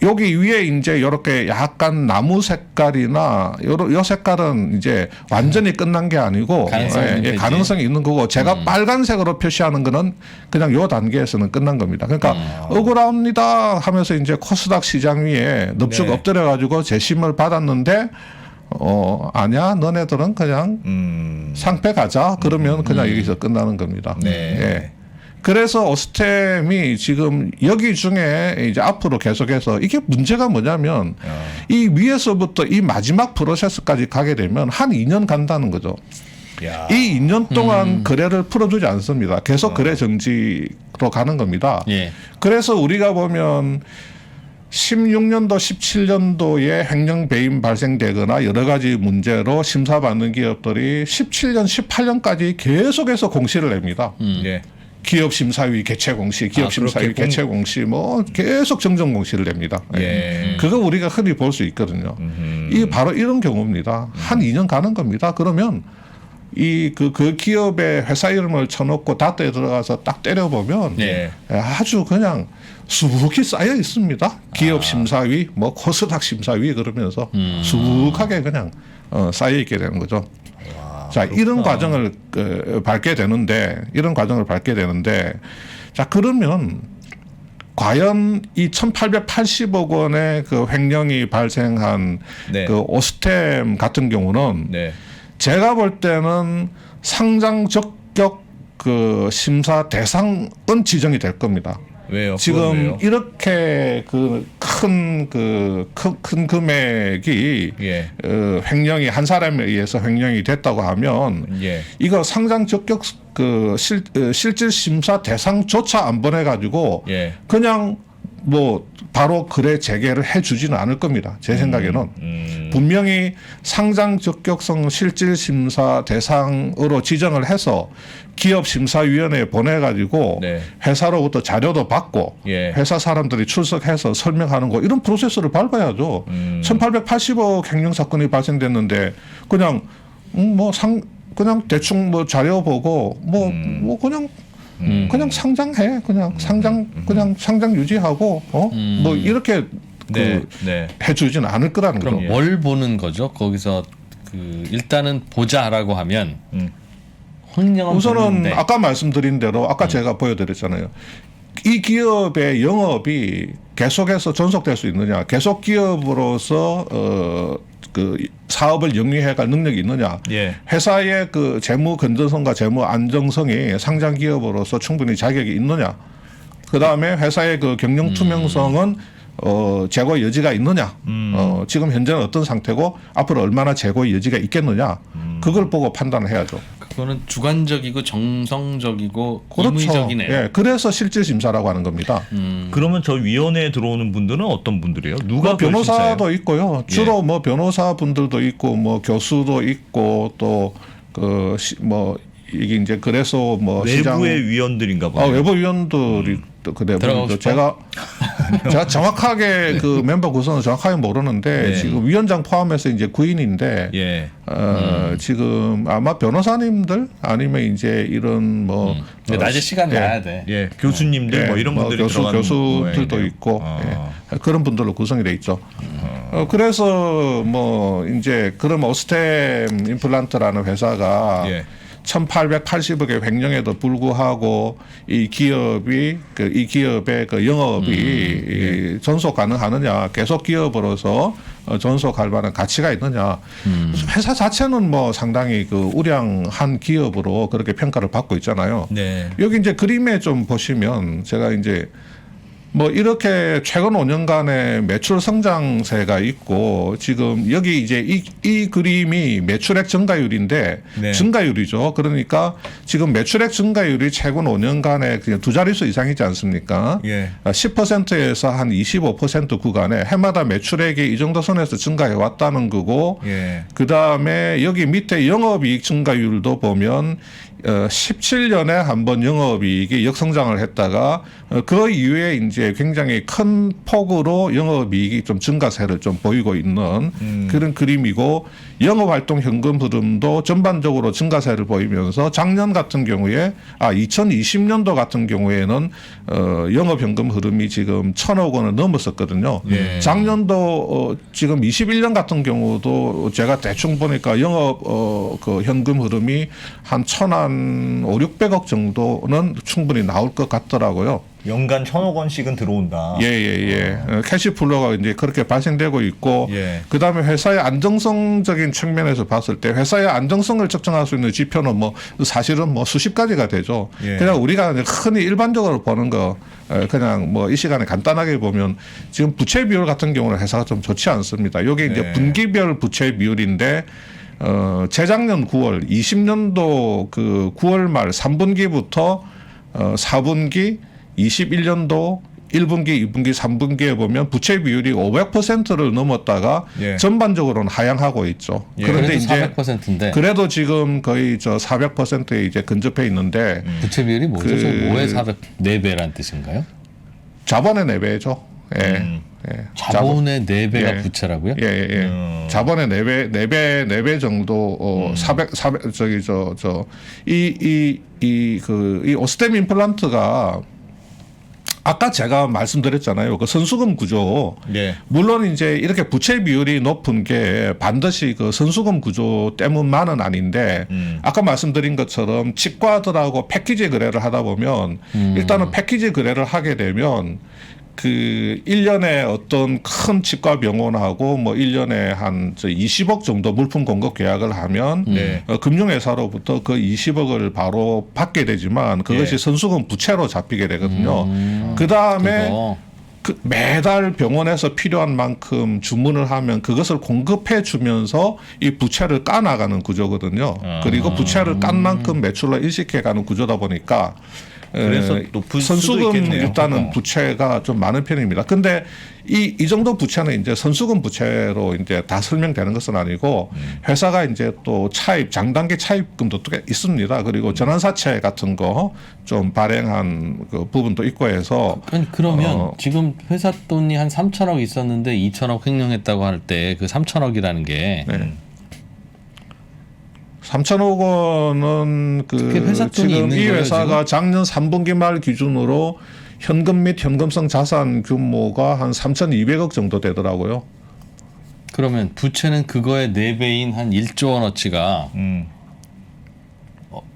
여기 위에 이제 이렇게 약간 나무 색깔이나 요 색깔은 이제 완전히 끝난 게 아니고 가능성이 있는 거지. 가능성이 있는 거고 제가 빨간색으로 표시하는 거는 그냥 요 단계에서는 끝난 겁니다. 그러니까 억울합니다 하면서 이제 코스닥 시장 위에 넙죽 네. 엎드려 가지고 재심을 받았는데 아니야 너네들은 그냥 상패 가자 그러면 그냥 여기서 끝나는 겁니다. 네. 예. 그래서 오스템이 지금 여기 중에 이제 앞으로 계속해서 이게 문제가 뭐냐면 이 위에서부터 이 마지막 프로세스까지 가게 되면 한 2년 간다는 거죠. 야. 이 2년 동안 거래를 풀어주지 않습니다. 계속 거래 정지로 가는 겁니다. 예. 그래서 우리가 보면 16년도, 17년도에 횡령 배임 발생되거나 여러 가지 문제로 심사받는 기업들이 17년, 18년까지 계속해서 공시를 냅니다. 예. 기업 심사위 개최 공시, 기업 심사위 그렇게 개최 공시 뭐 계속 정정 공시를 냅니다. 예. 그거 우리가 흔히 볼 수 있거든요. 이 바로 이런 경우입니다. 한 2년 가는 겁니다. 그러면 그 기업의 회사 이름을 쳐놓고 다트에 들어가서 딱 때려보면 예. 아주 그냥 수북히 쌓여 있습니다. 기업 심사위, 뭐 코스닥 심사위 그러면서 수북하게 그냥 쌓여 있게 되는 거죠. 자, 이런 과정을 밟게 되는데 자, 그러면 과연 이 1,880억 원의 그 횡령이 발생한 네. 그 오스템 같은 경우는 네. 제가 볼 때는 상장 적격 그 심사 대상은 지정이 될 겁니다. 왜요? 그건 지금 왜요? 이렇게 큰 금액이 예. 횡령이 한 사람에 의해서 횡령이 됐다고 하면 예. 이거 상장 적격 실질 심사 대상조차 안 보내 가지고 예. 그냥 뭐 바로 거래 재개를 해주지는 않을 겁니다. 제 생각에는 분명히 상장 적격성 실질 심사 대상으로 지정을 해서 기업 심사위원회에 보내가지고 네. 회사로부터 자료도 받고 예. 회사 사람들이 출석해서 설명하는 거 이런 프로세스를 밟아야죠. 1,880억 횡령 사건이 발생됐는데 그냥 그냥 대충 뭐 자료 보고 뭐 그냥 상장해 그냥 상장 유지하고 뭐 이렇게 네. 네. 해주지는 않을 거라는 그럼 거죠. 뭘 보는 거죠? 거기서 일단은 보자라고 하면 횡령은 우선은 보는데. 아까 말씀드린 대로 아까 제가 보여드렸잖아요. 이 기업의 영업이 계속해서 전속될 수 있느냐, 계속 기업으로서 그 사업을 영위해갈 능력이 있느냐, 예. 회사의 그 재무 건전성과 재무 안정성이 상장 기업으로서 충분히 자격이 있느냐, 그 다음에 회사의 그 경영 투명성은 재고 여지가 있느냐, 지금 현재는 어떤 상태고 앞으로 얼마나 재고 여지가 있겠느냐, 그걸 보고 판단을 해야죠. 그거는 주관적이고 정성적이고 그렇죠. 임의적이네요. 예, 그래서 실질 심사라고 하는 겁니다. 그러면 저 위원회에 들어오는 분들은 어떤 분들이에요? 누가 뭐 그걸 심사해요? 변호사도 있고요. 주로 뭐 변호사 분들도 있고 뭐 교수도 있고 또 뭐 이게 이제 그래서 뭐 외부의 위원들인가 보네요. 외부 위원들이 또 그래 들어가고 보니까 싶어요? 제가 정확하게 그 멤버 구성을 정확하게 모르는데 네. 지금 위원장 포함해서 이제 9인인데 예. 지금 아마 변호사님들 아니면 이제 이런 뭐 낮에 시간 예. 나야 돼. 예. 교수님들 뭐 이런 분들이 들어가는 교수들도 모양이네요. 있고 그런 분들로 구성이 돼 있죠. 그래서 뭐 이제 그럼 오스템 임플란트라는 회사가 예. 1,880억의 횡령에도 불구하고 이 기업의 그 영업이 전속 가능하느냐, 계속 기업으로서 전속할 만한 가치가 있느냐. 회사 자체는 뭐 상당히 그 우량한 기업으로 그렇게 평가를 받고 있잖아요. 네. 여기 이제 그림에 좀 보시면 제가 이제 뭐 이렇게 최근 5년간의 매출 성장세가 있고 지금 여기 이제 이 그림이 매출액 증가율인데 네. 증가율이죠. 그러니까 지금 매출액 증가율이 최근 5년간에 그냥 두 자릿수 이상이지 않습니까? 예. 10%에서 한 25% 구간에 해마다 매출액이 이 정도 선에서 증가해 왔다는 거고 예. 그 다음에 여기 밑에 영업이익 증가율도 보면 17년에 한번 영업이익이 역성장을 했다가 그 이후에 이제 굉장히 큰 폭으로 영업이익이 좀 증가세를 좀 보이고 있는 그런 그림이고 영업활동 현금 흐름도 전반적으로 증가세를 보이면서 작년 같은 경우에 2020년도 같은 경우에는 영업 현금 흐름이 지금 1,000억 원을 넘었었거든요. 예. 작년도 지금 21년 같은 경우도 제가 대충 보니까 영업 그 현금 흐름이 한 1,500억 정도는 충분히 나올 것 같더라고요. 연간 1,000억 원씩은 들어온다. 예. 캐시플로가 이제 그렇게 발생되고 있고, 예. 그 다음에 회사의 안정성적인 측면에서 봤을 때 회사의 안정성을 측정할 수 있는 지표는 뭐 사실은 뭐 수십 가지가 되죠. 예. 그냥 우리가 흔히 일반적으로 보는 거 그냥 뭐 이 시간에 간단하게 보면 지금 부채 비율 같은 경우는 회사가 좀 좋지 않습니다. 이게 이제 네. 분기별 부채 비율인데 재작년 9월 20년도 그 9월 말 3분기부터 4분기 21년도 1분기, 2분기, 3분기에 보면 부채 비율이 500%를 넘었다가 예. 전반적으로는 하향하고 있죠. 예. 그런데 그래도 이제 400%인데 그래도 지금 거의 400%에 이제 근접해 있는데 부채 비율이 뭐죠? 그- 5에 404배란 뜻인가요? 자본의 4배죠. 예. 예. 자본의 4배가 예. 부채라고요? 예. 자본의 4배 정도 400 저기 이 오스템 임플란트가 아까 제가 말씀드렸잖아요. 그 선수금 구조. 예. 물론 이제 이렇게 부채 비율이 높은 게 반드시 그 선수금 구조 때문만은 아닌데 아까 말씀드린 것처럼 치과들하고 패키지 거래를 하다 보면 일단은 패키지 거래를 하게 되면 그 1년에 어떤 큰 치과 병원하고 뭐 1년에 한 20억 정도 물품 공급 계약을 하면 네. 금융회사로부터 그 20억을 바로 받게 되지만 그것이 예. 선수금 부채로 잡히게 되거든요. 그 다음에 그거. 매달 병원에서 필요한 만큼 주문을 하면 그것을 공급해 주면서 이 부채를 까나가는 구조거든요. 그리고 부채를 깐 만큼 매출로 일식해가는 구조다 보니까 그래서 높을 수도 선수금 있겠네요. 일단은 부채가 좀 많은 편입니다. 근데 이 정도 부채는 이제 선수금 부채로 이제 다 설명되는 것은 아니고 회사가 이제 또 장단기 차입금도 또 있습니다. 그리고 전환사채 같은 거 좀 발행한 그 부분도 있고 해서 아니, 그러면 지금 회사 돈이 한 3천억 있었는데 2천억 횡령했다고 할 때 그 3천억이라는 게 3천억 원은 그게 회사 돈이 지금 있는 이 거예요, 회사가 작년 3분기 말 기준으로 현금 및 현금성 자산 규모가 한 3,200억 정도 되더라고요. 그러면 부채는 그거의 4배인 한 1조 원어치가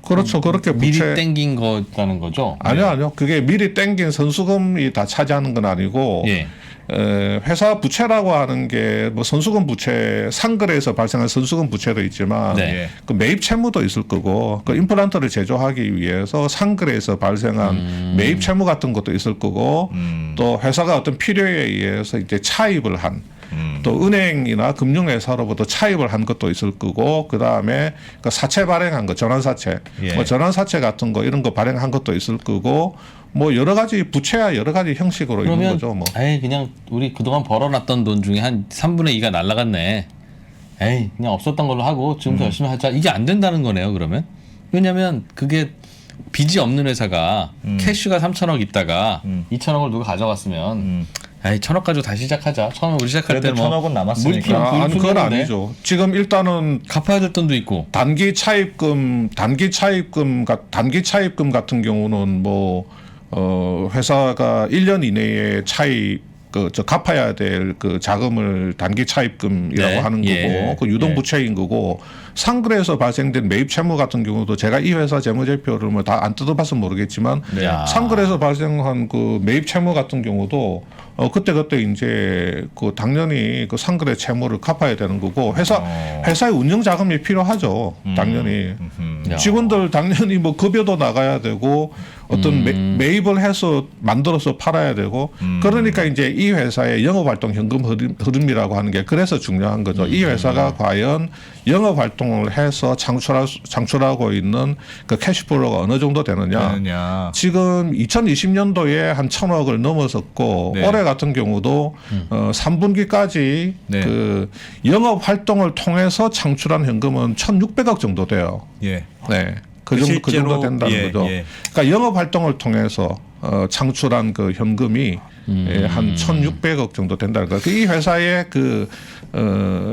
그렇죠. 그렇게 미리 부채 땡긴 거라는 거죠? 아니요. 그게 미리 땡긴 선수금이 다 차지하는 건 아니고 예. 회사 부채라고 하는 게 뭐 선수금 부채, 상거래에서 발생한 선수금 부채도 있지만 네. 그 매입 채무도 있을 거고 그 임플란트를 제조하기 위해서 상거래에서 발생한 매입 채무 같은 것도 있을 거고 또 회사가 어떤 필요에 의해서 이제 차입을 한 또 은행이나 금융회사로부터 차입을 한 것도 있을 거고 그 다음에 그 사채 발행한 거 전환사채, 예. 뭐 전환사채 같은 거 이런 거 발행한 것도 있을 거고 뭐 여러 가지 부채야 여러 가지 형식으로 있는 그러면 거죠. 뭐. 에이 그냥 우리 그동안 벌어놨던 돈 중에 한 3분의 2가 날라갔네. 에이 그냥 없었던 걸로 하고 지금부터 열심히 하자. 이게 안 된다는 거네요. 그러면 왜냐하면 그게 빚이 없는 회사가 캐시가 3천억 있다가 2천억을 누가 가져갔으면 에이 1,000억 가지고 다시 시작하자. 처음에 우리 시작할 그래도 때는 뭐 1,000억은 남았으니까. 물품 아니 그건 풀렸는데 아니죠. 지금 일단은 갚아야 될 돈도 있고. 단기 차입금 같은 경우는 뭐 회사가 1년 이내에 갚아야 될 그 자금을 단기 차입금이라고 네. 하는 거고 예. 그 유동부채인 거고 상거래에서 발생된 매입 채무 같은 경우도 제가 이 회사 재무제표를 뭐 다 안 뜯어봐서 모르겠지만 네. 상거래에서 발생한 그 매입 채무 같은 경우도 그때 이제 그 당연히 그 상거래 채무를 갚아야 되는 거고 회사의 운영 자금이 필요하죠. 당연히 야. 직원들 당연히 뭐 급여도 나가야 되고 어떤 매입을 해서 만들어서 팔아야 되고 그러니까 이제 이 회사의 영업활동 현금 흐름이라고 하는 게 그래서 중요한 거죠. 이 회사가 과연 영업활동을 해서 창출하고 있는 그 캐시플로가 어느 정도 되느냐. 지금 2020년도에 한 1,000억을 넘어섰고 네. 올해 같은 경우도 3분기까지 네. 그 영업활동을 통해서 창출한 현금은 1,600억 정도 돼요. 예. 네. 그 정도 실제로, 된다는 거죠. 그러니까 영업 활동을 통해서 창출한 그 현금이 한 1,600억 정도 된다는 거. 이 회사의 그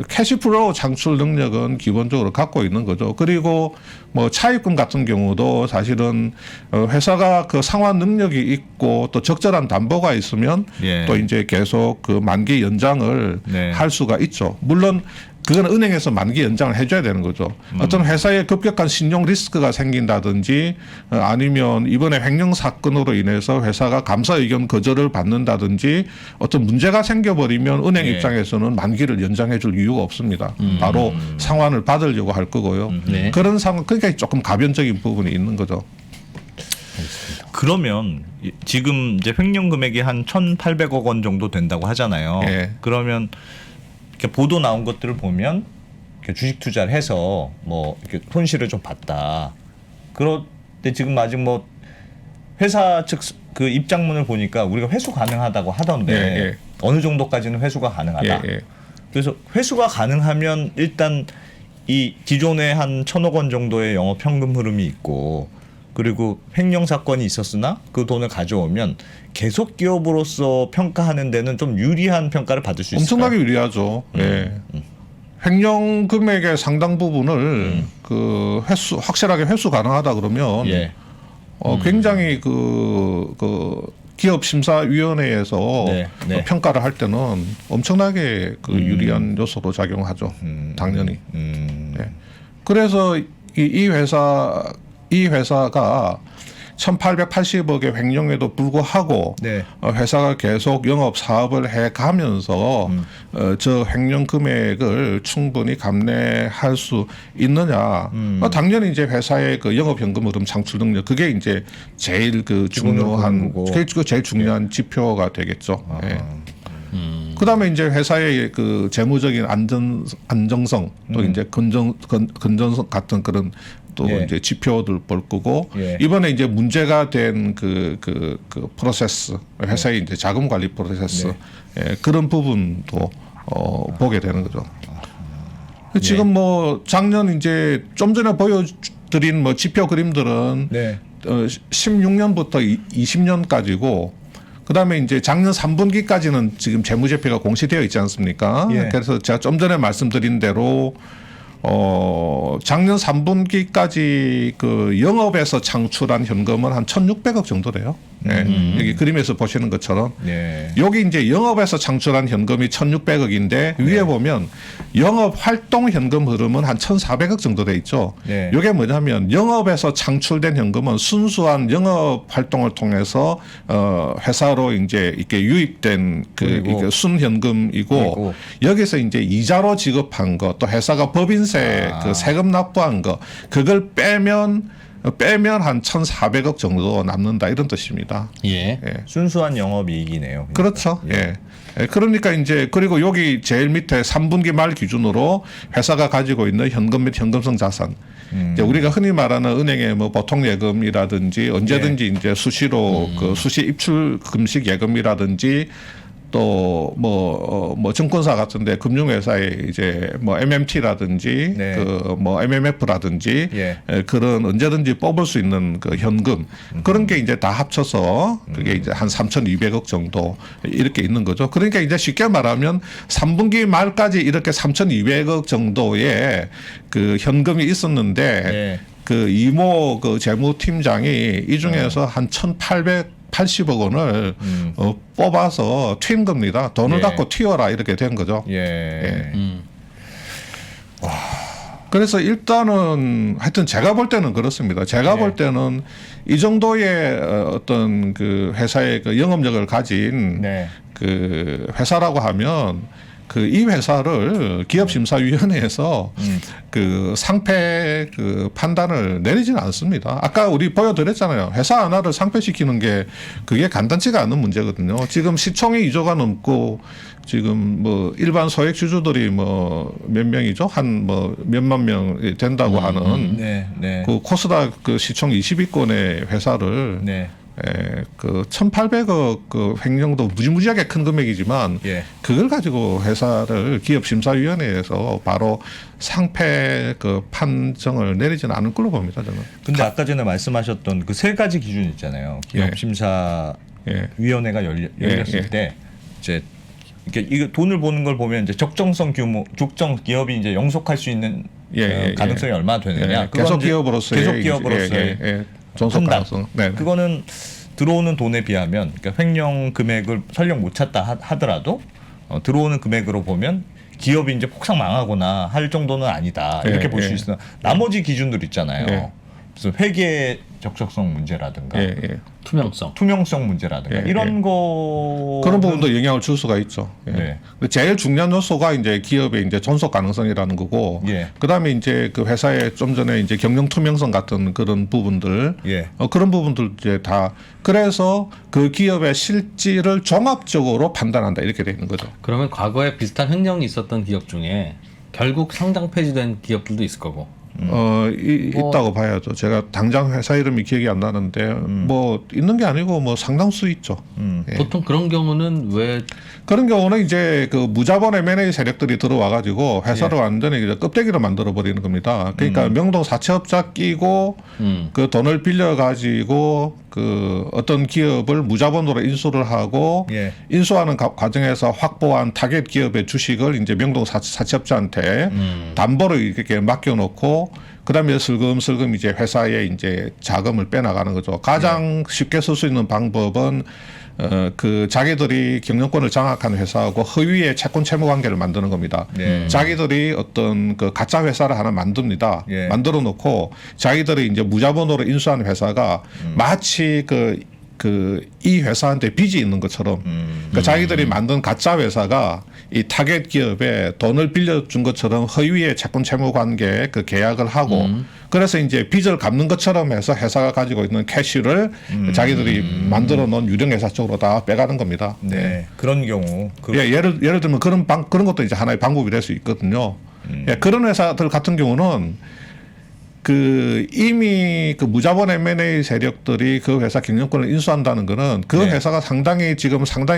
캐시플로우 창출 능력은 기본적으로 갖고 있는 거죠. 그리고 뭐 차입금 같은 경우도 사실은 회사가 그 상환 능력이 있고 또 적절한 담보가 있으면 예. 또 이제 계속 그 만기 연장을 네. 할 수가 있죠. 물론 그건 은행에서 만기 연장을 해줘야 되는 거죠. 어떤 회사에 급격한 신용 리스크가 생긴다든지 아니면 이번에 횡령 사건으로 인해서 회사가 감사 의견 거절을 받는다든지 어떤 문제가 생겨버리면 은행 예. 입장에서는 만기를 연장해 줄 이유가 없습니다. 바로 상환을 받으려고 할 거고요. 네. 그런 상황, 그러니까 조금 가변적인 부분이 있는 거죠. 그러면 지금 이제 횡령 금액이 한 1,800억 원 정도 된다고 하잖아요. 예. 그러면 이렇게 보도 나온 것들을 보면 이렇게 주식 투자를 해서 뭐 이렇게 손실을 좀 봤다. 그런데 지금 아직 뭐 회사 측 그 입장문을 보니까 우리가 회수 가능하다고 하던데 예, 예. 어느 정도까지는 회수가 가능하다. 예, 예. 그래서 회수가 가능하면 일단 이 기존에 한 1,000억 원 정도의 영업 현금 흐름이 있고 그리고 횡령 사건이 있었으나 그 돈을 가져오면 계속 기업으로서 평가하는 데는 좀 유리한 평가를 받을 수 있을까요? 엄청나게 유리하죠. 예. 횡령 금액의 상당 부분을 그 회수 확실하게 회수 가능하다 그러면 예. 굉장히 그 기업 심사위원회에서 네, 네. 평가를 할 때는 엄청나게 그 유리한 요소로 작용하죠. 당연히. 네. 그래서 이 회사가 1,880억의 횡령에도 불구하고 네. 회사가 계속 영업 사업을 해가면서 저 횡령 금액을 충분히 감내할 수 있느냐? 당연히 이제 회사의 그 영업 현금 흐름 창출 능력 그게 이제 제일 그 중요한 거고. 그게 제일 중요한 지표가 되겠죠. 예. 그다음에 이제 회사의 그 재무적인 안정성 또 이제 건전성 같은 그런 또 예. 이제 지표들 볼 거고 예. 이번에 이제 문제가 된 그 프로세스 회사의 이제 자금 관리 프로세스 네. 예, 그런 부분도 보게 되는 거죠. 지금 뭐 작년 이제 좀 전에 보여드린 뭐 지표 그림들은 네. 16년부터 20년까지고 그다음에 이제 작년 3분기까지는 지금 재무제표가 공시되어 있지 않습니까? 예. 그래서 제가 좀 전에 말씀드린 대로 작년 3분기까지 그 영업에서 창출한 현금은 한 1,600억 정도 돼요. 예. 여기 그림에서 보시는 것처럼 네. 여기 이제 영업에서 창출한 현금이 1,600억인데 위에 보면 영업 활동 현금 흐름은 한 1,400억 정도 돼 있죠. 네. 이게 뭐냐면 영업에서 창출된 현금은 순수한 영업 활동을 통해서 회사로 이제 이렇게 유입된 그리고 이게 순현금이고 그리고 여기서 이제 이자로 지급한 거 또 회사가 법인세 그 세금 납부한 거 그걸 빼면 한 1,400억 정도 남는다 이런 뜻입니다. 예. 순수한 영업이익이네요. 그러니까. 그렇죠. 예. 예. 그러니까 이제 그리고 여기 제일 밑에 3분기 말 기준으로 회사가 가지고 있는 현금 및 현금성 자산. 이제 우리가 흔히 말하는 은행의 뭐 보통 예금이라든지 언제든지 이제 수시로 그 수시 입출 금식 예금이라든지 또 뭐 증권사 같은데 금융회사에 이제 뭐 MMT라든지 네. 그 뭐 MMF라든지 예. 그런 언제든지 뽑을 수 있는 그 현금 그런 게 이제 다 합쳐서 그게 이제 한 3,200억 정도 이렇게 있는 거죠. 그러니까 이제 쉽게 말하면 3분기 말까지 이렇게 3,200억 정도의 그 현금이 있었는데 예. 그 이모 그 재무팀장이 이 중에서 한 1,880억 원을 뽑아서 튄 겁니다. 돈을 예. 갖고 튀어라 이렇게 된 거죠. 예. 그래서 일단은 하여튼 제가 볼 때는 그렇습니다. 제가 네. 볼 때는 이 정도의 어떤 그 회사의 그 영업력을 가진 네. 그 회사라고 하면 그 이 회사를 기업심사위원회에서 그 상패 그 판단을 내리지는 않습니다. 아까 우리 보여드렸잖아요. 회사 하나를 상패시키는 게 그게 간단치가 않은 문제거든요. 지금 시총이 2조가 넘고 지금 뭐 일반 소액 주주들이 뭐 몇 명이죠? 한 뭐 몇만 명 된다고 하는 네. 네. 그 코스닥 그 시총 20위권의 회사를 네. 그 1,800억 그 횡령도 무지무지하게 큰 금액이지만 예. 그걸 가지고 회사를 기업심사위원회에서 바로 상패 그 판정을 내리지는 않을 걸로 봅니다. 저는. 근데 아까 전에 말씀하셨던 그 세 가지 기준 있잖아요. 기업 심사 예. 위원회가 열렸을 예. 때 이제 이거 돈을 보는 걸 보면 이제 적정성 규모, 적정 기업이 이제 영속할 수 있는 가능성이 얼마나 되느냐. 계속 기업으로서의 계속 기업으로서의 존속 판단. 가능성. 네. 그거는 들어오는 돈에 비하면 그러니까 횡령 금액을 설령 못 찾다 하더라도 들어오는 금액으로 보면 기업이 이제 폭삭 망하거나 할 정도는 아니다 이렇게 볼 수 있으나 나머지 기준들 있잖아요. 무슨 회계 적격성 문제라든가 투명성 문제라든가 이런 거 그런 부분도 영향을 줄 수가 있죠. 네. 제일 중요한 요소가 이제 기업의 이제 존속 가능성이라는 거고, 그다음에 이제 그 회사의 좀 전에 이제 경영 투명성 같은 그런 부분들, 그런 부분들 이제 다 그래서 그 기업의 실질을 종합적으로 판단한다 이렇게 돼 있는 거죠. 그러면 과거에 비슷한 횡령이 있었던 기업 중에 결국 상장 폐지된 기업들도 있을 거고. 있다고 봐야죠. 제가 당장 회사 이름이 기억이 안 나는데 뭐 있는 게 아니고 뭐 상당수 있죠. 보통 그런 경우는 왜 그런 경우는 이제 그 무자본 M&A 세력들이 들어와 가지고 회사를 완전히 이제 껍데기로 만들어 버리는 겁니다. 그러니까 명동 사채업자 끼고 그 돈을 빌려 가지고 그 어떤 기업을 무자본으로 인수를 하고 인수하는 과정에서 확보한 타겟 기업의 주식을 이제 명동 사채업자한테 담보로 이렇게 맡겨놓고 그다음에 슬금슬금 이제 회사에 이제 자금을 빼나가는 거죠. 가장 쉽게 쓸 수 있는 방법은 그 자기들이 경영권을 장악한 회사하고 허위의 채권 채무 관계를 만드는 겁니다. 자기들이 어떤 그 가짜 회사를 하나 만듭니다. 만들어 놓고 자기들이 이제 무자본으로 인수한 회사가 마치 이 회사한테 빚이 있는 것처럼 그러니까 자기들이 만든 가짜 회사가 이 타겟 기업에 돈을 빌려준 것처럼 허위의 채권 채무 관계 그 계약을 하고 그래서 이제 빚을 갚는 것처럼 해서 회사가 가지고 있는 캐시를 자기들이 만들어 놓은 유령 회사 쪽으로 다 빼가는 겁니다. 네. 그런 경우 예를 들면 그런 것도 이제 하나의 방법이 될 수 있거든요. 그런 회사들 같은 경우는 그 이미 그 무자본 M&A 세력들이 그 회사 경영권을 인수한다는 거는 그 회사가 상당히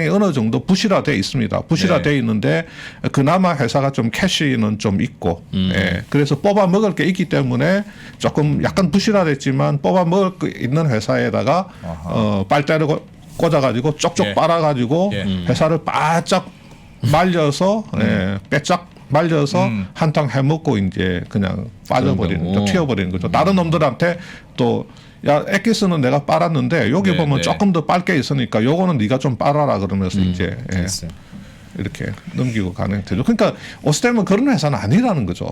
어느 정도 부실화돼 있습니다. 부실화돼 있는데 그나마 회사가 좀 캐시는 좀 있고, 그래서 뽑아 먹을 게 있기 때문에 조금 약간 부실화됐지만 뽑아 먹을 게 있는 회사에다가 빨대를 꽂아가지고 쪽쪽 빨아가지고 회사를 바짝 말려서 빼짝 말려서 한탕 해먹고 이제 그냥 빠져버리는 거죠. 튀어버리는 거죠. 다른 놈들한테 또 야 엑기스는 내가 빨았는데 여기 보면 조금 더 빨게 있으니까 요거는 네가 좀 빨아라 그러면서 이제 이렇게 넘기고 가는 되죠. 그러니까 오스템은 그런 회사는 아니라는 거죠.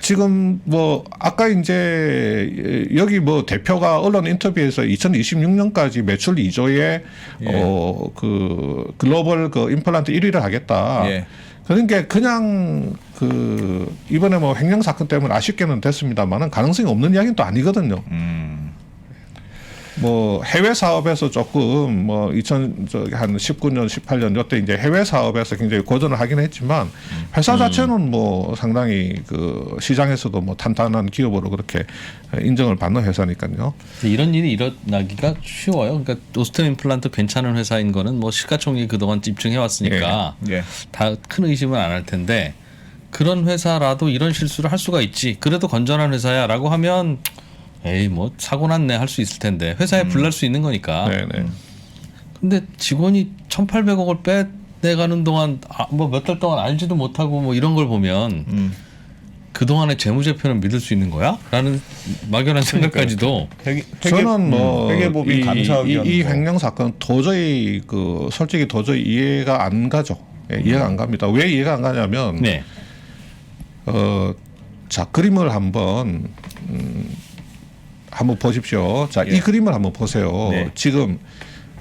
지금 뭐 아까 이제 여기 뭐 대표가 언론 인터뷰에서 2026년까지 매출 2조에 그 글로벌 그 임플란트 1위를 하겠다. 그러니까 그냥 그 이번에 뭐 횡령 사건 때문에 아쉽게는 됐습니다만은 가능성이 없는 이야기는 또 아니거든요. 뭐 해외 사업에서 조금 뭐 한 19년, 18년 요때 이제 해외 사업에서 굉장히 고전을 하긴 했지만 회사 자체는 뭐 상당히 그 시장에서도 뭐 탄탄한 기업으로 그렇게 인정을 받는 회사니까요. 이런 일이 일어나기가 쉬워요. 그러니까 오스템 임플란트 괜찮은 회사인 거는 뭐 시가총액이 그동안 입증해 왔으니까 다 큰 의심은 안 할 텐데 그런 회사라도 이런 실수를 할 수가 있지. 그래도 건전한 회사야라고 하면 에이 뭐 사고 났네 할 수 있을 텐데 회사에 불날 수 있는 거니까. 근데 직원이 1,800억을 빼내가는 동안 뭐 몇 달 동안 알지도 못하고 뭐 이런 걸 보면 그 동안의 재무제표는 믿을 수 있는 거야? 라는 막연한 생각까지도. 저는 뭐 회계법인 감사위원 이 횡령 사건 도저히 솔직히 도저히 이해가 안 가죠. 이해가 안 갑니다. 왜 이해가 안 가냐면 자 그림을 한번 보십시오. 자, 이 그림을 한번 보세요. 지금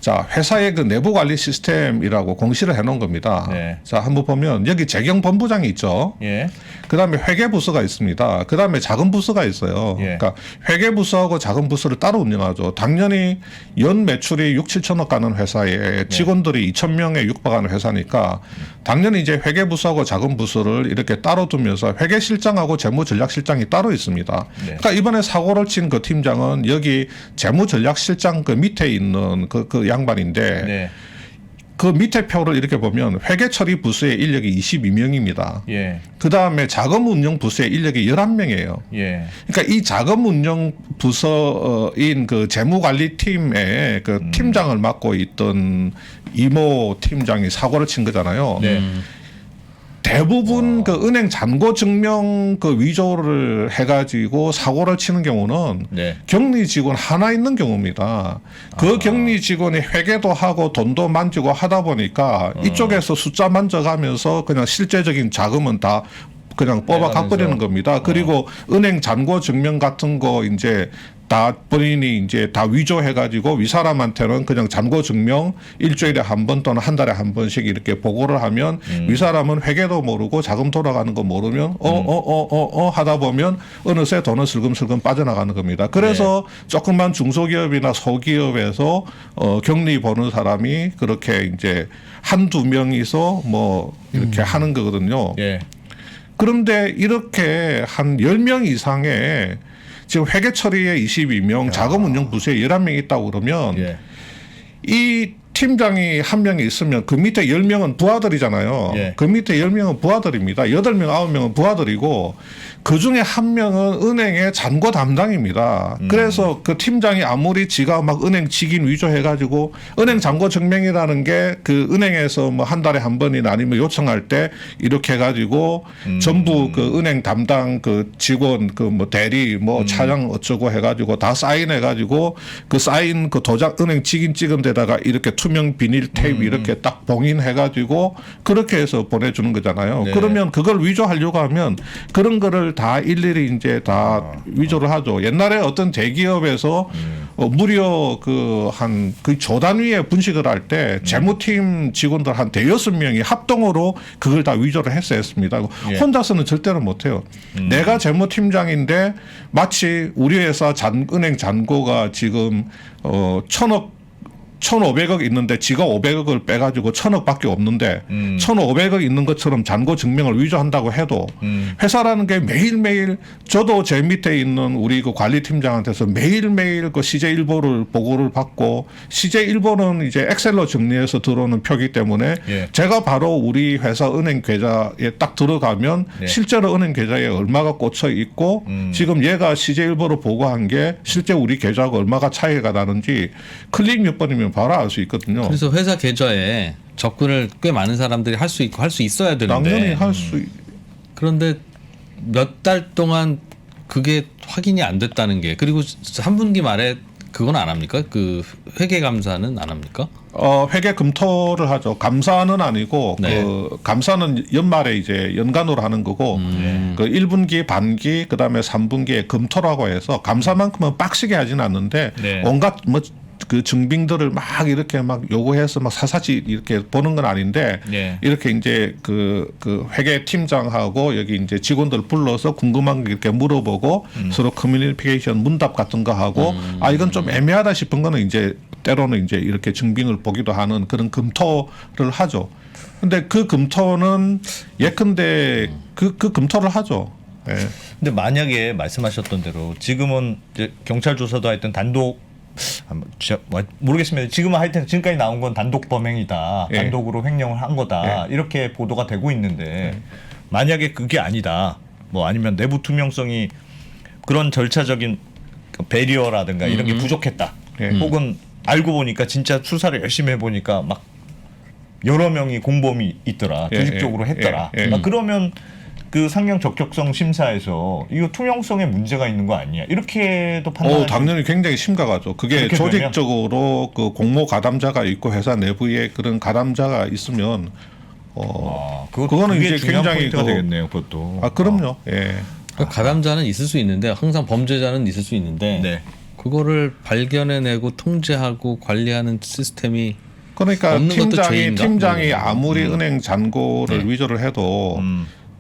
자, 회사의 그 내부 관리 시스템이라고 공시를 해놓은 겁니다. 네. 자, 한번 보면 여기 재경본부장이 있죠. 예. 그다음에 회계부서가 있습니다. 그다음에 작은 부서가 있어요. 예. 그러니까 회계부서하고 작은 부서를 따로 운영하죠. 당연히 연 매출이 6, 7천억 가는 회사에 직원들이 2,000명에 육박하는 회사니까 당연히 이제 회계부서하고 작은 부서를 이렇게 따로 두면서 회계실장하고 재무전략실장이 따로 있습니다. 그러니까 이번에 사고를 친 그 팀장은 여기 재무전략실장 그 밑에 있는 그 양반인데 네. 그 밑에 표를 이렇게 보면 회계처리 부서의 인력이 22명입니다. 예. 그 다음에 자금운용 부서의 인력이 11명이에요. 예. 그러니까 이 자금운용 부서인 그 재무관리팀의 그 팀장을 맡고 있던 이모 팀장이 사고를 친 거잖아요. 네. 대부분 그 은행 잔고 증명 그 위조를 해가지고 사고를 치는 경우는 네. 격리 직원 하나 있는 경우입니다. 그 격리 직원이 회계도 하고 돈도 만지고 하다 보니까 이쪽에서 숫자 만져가면서 그냥 실제적인 자금은 다 그냥 뽑아 가버리는 겁니다. 그리고 은행 잔고 증명 같은 거 이제 다 본인이 이제 다 위조해가지고 위 사람한테는 그냥 잔고 증명 일주일에 한 번 또는 한 달에 한 번씩 이렇게 보고를 하면 위 사람은 회계도 모르고 자금 돌아가는 거 모르면 하다 보면 어느새 돈은 슬금슬금 빠져나가는 겁니다. 그래서 조금만 중소기업이나 소기업에서 격리 보는 사람이 그렇게 이제 한두 명이서 뭐 이렇게 하는 거거든요. 예. 그런데 이렇게 한 10명 이상의 지금 회계 처리에 22명, 자금 운용 부서에 11명이 있다고 그러면 예. 이 팀장이 한 명이 있으면 그 밑에 10명은 부하들이잖아요. 예. 그 밑에 10명은 부하들입니다. 8명, 9명은 부하들이고 그 중에 한 명은 은행의 잔고 담당입니다. 그래서 그 팀장이 아무리 지가 막 은행 직인 위조해가지고 은행 잔고 증명이라는 게 그 은행에서 뭐 한 달에 한 번이나 아니면 요청할 때 이렇게 해가지고 전부 그 은행 담당 그 직원 그 뭐 대리 뭐 차장 어쩌고 해가지고 다 사인해가지고 그 사인 그 도장 은행 직인 찍은 데다가 이렇게 투명 비닐 테이프 이렇게 딱 봉인해가지고 그렇게 해서 보내주는 거잖아요. 네. 그러면 그걸 위조하려고 하면 그런 거를 다 일일이 이제 다 위조를 하죠. 옛날에 어떤 대기업에서 무려 그 한 그 조단위에 분식을 할 때 재무팀 직원들 한 대여섯 명이 합동으로 그걸 다 위조를 했습니다. 예. 혼자서는 절대로 못해요. 내가 재무팀장인데 마치 우리 회사 은행 잔고가 지금 1,500억 있는데 지가 500억을 빼가지고 1,000억밖에 없는데 1,500억 있는 것처럼 잔고 증명을 위조한다고 해도 회사라는 게 매일매일 저도 제 밑에 있는 우리 그 관리팀장한테서 매일매일 그 CJ일보를 보고를 받고 CJ일보는 이제 엑셀로 정리해서 들어오는 표기 때문에 예. 제가 바로 우리 회사 은행 계좌에 딱 들어가면 예. 실제로 은행 계좌에 얼마가 꽂혀 있고 지금 얘가 CJ일보로 보고한 게 실제 우리 계좌하고 얼마가 차이가 나는지 클릭 몇 번이면 바로 알 수 있거든요. 그래서 회사 계좌에 접근을 꽤 많은 사람들이 할 수 있고 할 수 있어야 되는데 당연히 할 수 그런데 몇 달 동안 그게 확인이 안 됐다는 게 그리고 3분기 말에 그건 안 합니까? 그 회계 감사는 안 합니까? 회계 검토를 하죠. 감사는 아니고 네. 그 감사는 연말에 이제 연간으로 하는 거고 그 1분기, 반기, 그다음에 3분기에 검토라고 해서 감사만큼은 빡시게 하지는 않는데 네. 온갖 뭐 그 증빙들을 막 이렇게 막 요구해서 막 사사지 이렇게 보는 건 아닌데 네. 이렇게 이제 그 회계 팀장하고 여기 이제 직원들 불러서 궁금한 거 이렇게 물어보고 서로 커뮤니케이션 문답 같은 거 하고 아 이건 좀 애매하다 싶은 거는 이제 때로는 이제 이렇게 증빙을 보기도 하는 그런 검토를 하죠. 근데 그 검토는 예컨대 그 검토를 하죠. 예. 근데 만약에 말씀하셨던 대로 지금은 이제 경찰 조사도 하여튼 단독 모르겠습니다. 지금은 하여튼 지금까지 나온 건 단독 범행이다. 예. 단독으로 횡령을 한 거다. 이렇게 보도가 되고 있는데 만약에 그게 아니다. 뭐 아니면 내부 투명성이 그런 절차적인 배리어라든가 이런 게 부족했다. 예. 혹은 알고 보니까 진짜 수사를 열심히 해보니까 막 여러 명이 공범이 있더라. 예, 조직적으로 예, 했더라. 예, 예. 그러니까 그러면 그 상명 적격성 심사에서 이거 투명성에 문제가 있는 거 아니야? 이렇게도 판단할 당연히 굉장히 심각하죠. 그게 그렇게 조직적으로 그 공모 가담자가 있고 회사 내부에 그런 가담자가 있으면 그거는 그게 이제 중요한 굉장히 포인트가 그- 되겠네요. 그것도. 그럼요. 예. 그러니까 가담자는 있을 수 있는데 항상 범죄자는 있을 수 있는데 네. 그거를 발견해내고 통제하고 관리하는 시스템이 그러니까 없는 것도 팀장이 죄인가? 팀장이 아무리 은행 잔고를 네. 위조를 해도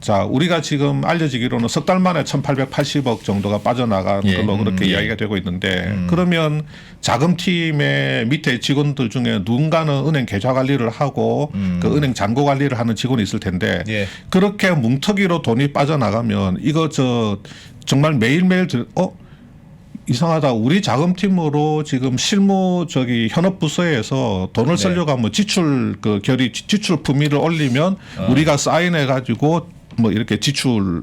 자 우리가 지금 알려지기로는 석 달 만에 1,880억 정도가 빠져나간 예. 걸로 그렇게 예. 이야기가 되고 있는데 그러면 자금팀의 밑에 직원들 중에 누군가는 은행 계좌 관리를 하고 그 은행 잔고 관리를 하는 직원이 있을 텐데 예. 그렇게 뭉터기로 돈이 빠져나가면 이거 저 정말 매일매일 이상하다. 우리 자금팀으로 지금 실무 현업 부서에서 돈을 네. 쓰려고 하면 지출 그 결의 지출 품위를 올리면 우리가 사인해 가지고 뭐 이렇게 지출을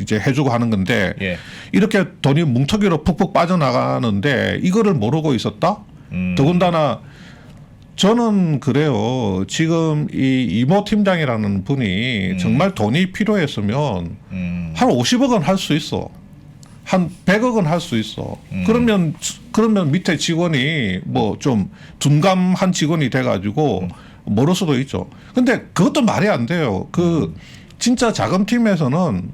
이제 해주고 하는 건데 예. 이렇게 돈이 뭉터기로 푹푹 빠져나가는데 이거를 모르고 있었다? 더군다나 저는 그래요. 지금 이 이모 팀장이라는 분이 정말 돈이 필요했으면 한 50억은 할 수 있어. 한 100억은 할 수 있어. 그러면 밑에 직원이 뭐 좀 둔감한 직원이 돼가지고 모를 수도 있죠. 근데 그것도 말이 안 돼요. 진짜 자금팀에서는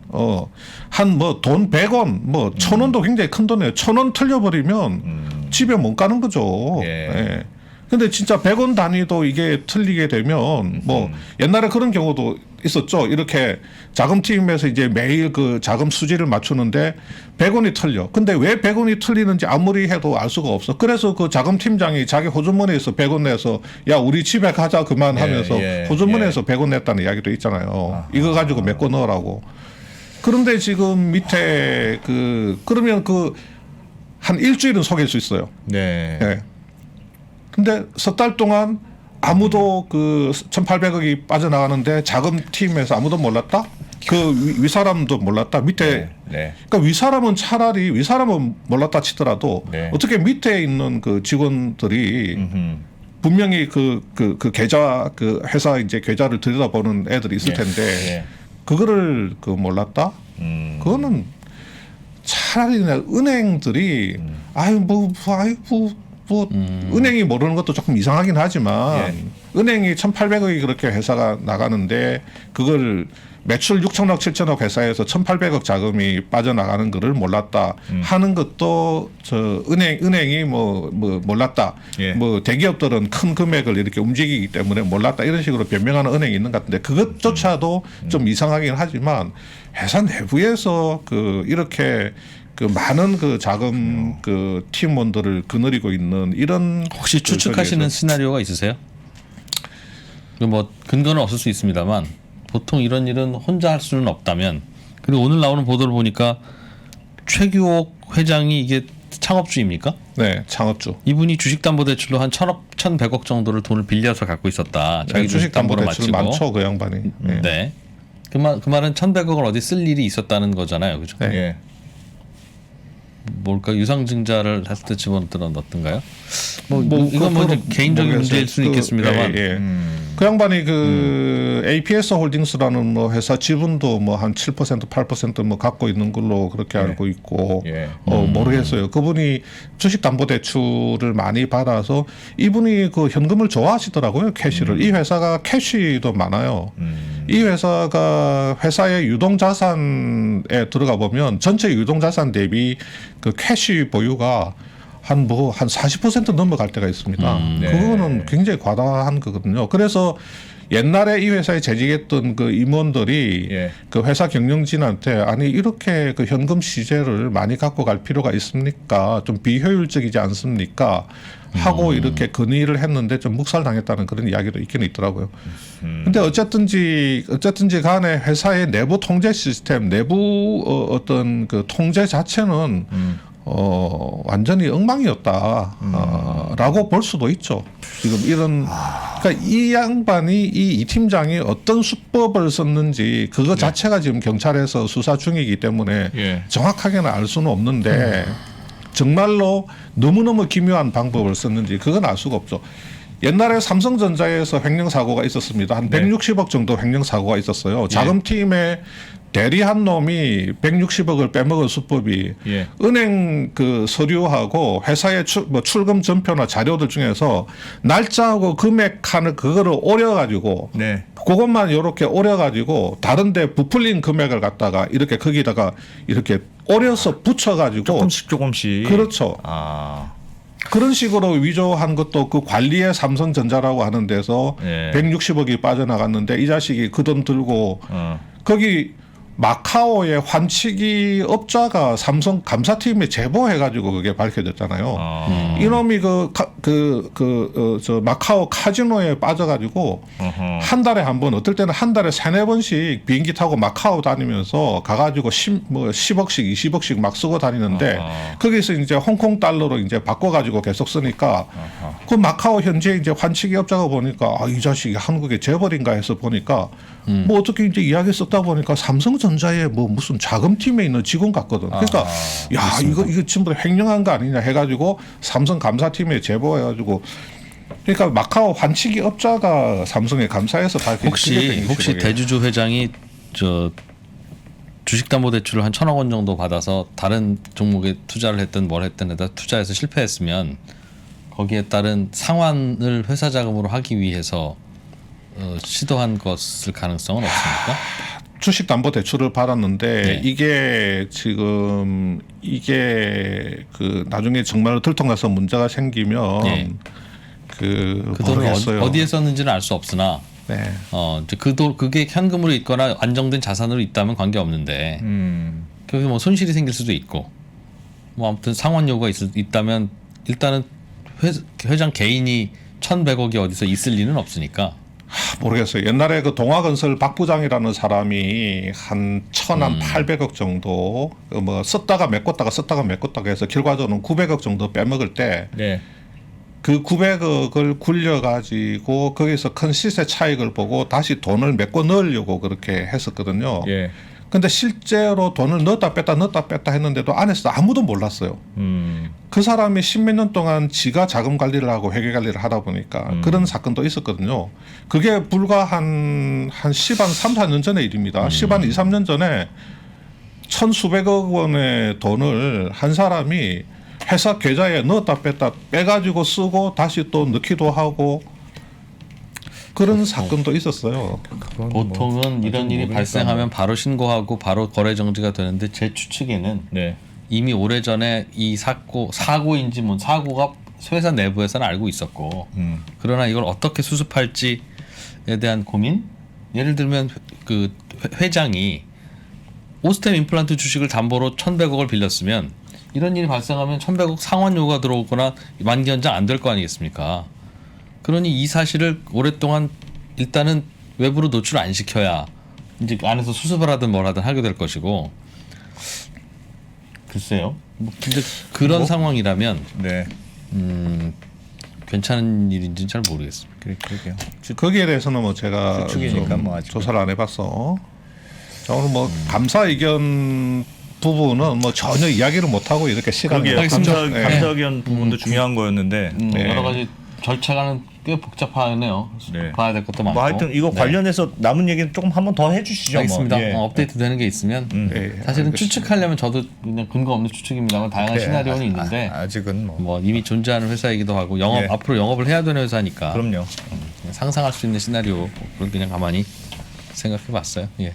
한 뭐 돈 100원, 뭐 1,000원도 굉장히 큰 돈이에요. 1,000원 틀려버리면 집에 못 가는 거죠. 예. 예. 근데 진짜 100원 단위도 이게 틀리게 되면 뭐 옛날에 그런 경우도 있었죠. 이렇게 자금팀에서 이제 매일 그 자금 수지를 맞추는데 100원이 틀려. 근데 왜 100원이 틀리는지 아무리 해도 알 수가 없어. 그래서 그 자금팀장이 자기 호주머니에서 100원 내서 야 우리 집에 가자 그만 하면서 예, 호주머니에서 100원 냈다는 이야기도 있잖아요. 이거 가지고 메꿔 넣으라고. 그런데 지금 밑에 그러면 한 일주일은 속일 수 있어요. 네. 네. 근데 석 달 동안 아무도 1,800억이 빠져나가는데 자금팀에서 아무도 몰랐다? 위사람도 몰랐다? 밑에. 네. 그러니까 위사람은 몰랐다 치더라도 네. 어떻게 밑에 있는 그 직원들이 분명히 그 계좌 회사 이제 계좌를 들여다보는 애들이 있을 텐데 예. 그거를 몰랐다? 그거는 차라리 그냥 은행들이 은행이 모르는 것도 조금 이상하긴 하지만 은행이 1,800억이 그렇게 회사가 나가는데 그걸 매출 6천억 7천억 회사에서 1,800억 자금이 빠져나가는 거를 몰랐다 하는 것도 은행이 뭐 몰랐다. 예. 뭐 대기업들은 큰 금액을 이렇게 움직이기 때문에 몰랐다 이런 식으로 변명하는 은행이 있는 것 같은데 그것조차도 좀 이상하긴 하지만 회사 내부에서 이렇게 많은 자금 팀원들을 거느리고 있는 이런 혹시 추측하시는 시나리오가 있으세요? 뭐 근거는 없을 수 있습니다만 보통 이런 일은 혼자 할 수는 없다면 그리고 오늘 나오는 보도를 보니까 최규옥 회장이 이게 창업주입니까? 네, 창업주. 이분이 주식담보대출로 한 1,100억 정도를 돈을 빌려서 갖고 있었다. 자기 주식담보로 주식담보로 대출 마치고. 많죠 그 양반이. 네. 네. 그 말은 1,100억을 어디 쓸 일이 있었다는 거잖아요. 그죠? 네. 예. 뭘까 유상증자를 했을 때 집어넣었던 어떤가요? 이건 뭐 그거는 개인적인 모르겠어요. 문제일 수는 있겠습니다만 그 양반이 APS 홀딩스라는 뭐 회사 지분도 뭐 한 7% 8% 뭐 갖고 있는 걸로 그렇게 알고 있고 예. 모르겠어요. 그분이 주식담보대출을 많이 받아서 이분이 현금을 좋아하시더라고요. 캐시를. 이 회사가 캐시도 많아요. 이 회사가 회사의 유동자산에 들어가 보면 전체 유동자산 대비 캐시 보유가 한 40% 넘어갈 때가 있습니다. 네. 그거는 굉장히 과다한 거거든요. 그래서 옛날에 이 회사에 재직했던 임원들이 예. 회사 경영진한테 아니 이렇게 현금 시제를 많이 갖고 갈 필요가 있습니까? 좀 비효율적이지 않습니까? 하고 이렇게 건의를 했는데 좀 묵살당했다는 그런 이야기도 있긴 있더라고요. 근데 어쨌든지 간에 회사의 내부 통제 시스템, 내부 어떤 통제 자체는 완전히 엉망이었다라고 볼 수도 있죠. 지금 그러니까 이 양반이 이 팀장이 어떤 수법을 썼는지 그거 자체가 지금 경찰에서 수사 중이기 때문에 예. 정확하게는 알 수는 없는데 정말로 너무너무 기묘한 방법을 썼는지 그건 알 수가 없죠. 옛날에 삼성전자에서 횡령 사고가 있었습니다. 한 160억 정도 횡령 사고가 있었어요. 자금팀의 대리한 놈이 160억을 빼먹은 수법이 예. 은행 그 서류하고 회사의 출금 전표나 자료들 중에서 날짜하고 금액 칸을 그거를 오려가지고 네. 그것만 이렇게 오려가지고 다른데 부풀린 금액을 갖다가 이렇게 거기다가 이렇게 오려서 붙여가지고 조금씩. 그렇죠. 아. 그런 식으로 위조한 것도 그 관리의 삼성전자라고 하는 데서 예. 160억이 빠져나갔는데 이 자식이 그 돈 들고 거기 마카오의 환치기 업자가 삼성 감사팀에 제보해가지고 그게 밝혀졌잖아요. 이놈이 저 마카오 카지노에 빠져가지고 한 달에 한 번, 어떨 때는 한 달에 3-4번씩 비행기 타고 마카오 다니면서 가가지고 10억씩, 20억씩 막 쓰고 다니는데 거기서 이제 홍콩 달러로 이제 바꿔가지고 계속 쓰니까 그 마카오 현지에 이제 환치기 업자가 보니까 아, 이 자식이 한국에 재벌인가 해서 보니까 뭐 어떻게 이제 이야기 썼다 보니까 삼성전자의 뭐 무슨 자금팀에 있는 직원 같거든. 그러니까 야 이거 전부 다 횡령한 거 아니냐 해가지고 삼성 감사팀에 제보해가지고 그러니까 마카오 환치기 업자가 삼성에 감사해서 밝힌 혹시 대주주 회장이 저 주식담보대출을 한 1,000억 원 정도 받아서 다른 종목에 투자를 했든 뭘 했든 에다 투자해서 실패했으면 거기에 따른 상환을 회사 자금으로 하기 위해서 시도한 것을 가능성은 없습니까? 주식담보대출을 받았는데 네. 이게 지금 이게 그 나중에 정말로 들통나서 문제가 생기면 네. 그 돈을 모르겠어요. 어디에 썼는지는 알 수 없으나 네. 이제 그게 현금으로 있거나 안정된 자산으로 있다면 관계 없는데 거기 뭐 손실이 생길 수도 있고 뭐 아무튼 상환 요구가 있다면 일단은 회장 개인이 1,100억이 어디서 있을 리는 없으니까. 모르겠어요. 옛날에 그 동아건설 박 부장이라는 사람이 한 1,800억 정도 뭐 썼다가 메꿨다가 썼다가 메꿨다가 해서 결과적으로는 900억 정도 빼먹을 때 네. 그 900억을 굴려가지고 거기서 큰 시세 차익을 보고 다시 돈을 메꿔 넣으려고 그렇게 했었거든요. 예. 근데 실제로 돈을 넣었다 뺐다 했는데도 안에서 아무도 몰랐어요. 그 사람이 10몇 년 동안 지가 자금 관리를 하고 회계 관리를 하다 보니까 그런 사건도 있었거든요. 그게 불과 한 3, 4년 전의 일입니다. 2, 3년 전에 1,수백억 원의 돈을 한 사람이 회사 계좌에 넣었다 뺐다 빼가지고 쓰고 다시 또 넣기도 하고 그런 사건도 있었어요. 보통은 이런 일이 발생하면 바로 신고하고 바로 거래 정지가 되는데 제 추측에는 네. 이미 오래전에 이 사고인지 뭔 사고가 회사 내부에서는 알고 있었고 그러나 이걸 어떻게 수습할지에 대한 고민? 예를 들면 그 회장이 오스템 임플란트 주식을 담보로 1,100억을 빌렸으면 이런 일이 발생하면 1,100억 상환 요구가 들어오거나 만기 연장 안 될 거 아니겠습니까? 그러니 이 사실을 오랫동안 일단은 외부로 노출 안 시켜야 이제 안에서 수습을 하든 뭘 하든 하게 될 것이고 글쎄요. 뭐 근데 그런 상황이라면 네. 괜찮은 일인지는 잘 모르겠습니다. 그러게요. 거기에 대해서는 뭐 제가 추측이니까 좀 뭐 아직 조사를 안 해봤어. 자, 오늘 뭐 감사 의견 부분은 뭐 전혀 이야기를 못 하고 이렇게 시간을 그러게요. 알겠습니다. 감사 의견 부분도 중요한 거였는데 네. 여러 가지 절차가는 꽤 복잡하네요. 네. 봐야 될 것도 많고. 뭐 하여튼 이거 네. 관련해서 남은 얘기는 조금 한번 더 해주시죠. 알겠습니다. 뭐. 예. 업데이트 되는 게 있으면 네, 사실은 알겠습니다. 추측하려면 저도 그냥 근거 없는 추측입니다만 다양한 그래, 시나리오는 있는데 아직은 뭐. 뭐 이미 존재하는 회사이기도 하고 영업 예. 앞으로 영업을 해야 되는 회사니까 그럼요. 그냥 상상할 수 있는 시나리오를 그냥 가만히 생각해봤어요. 예.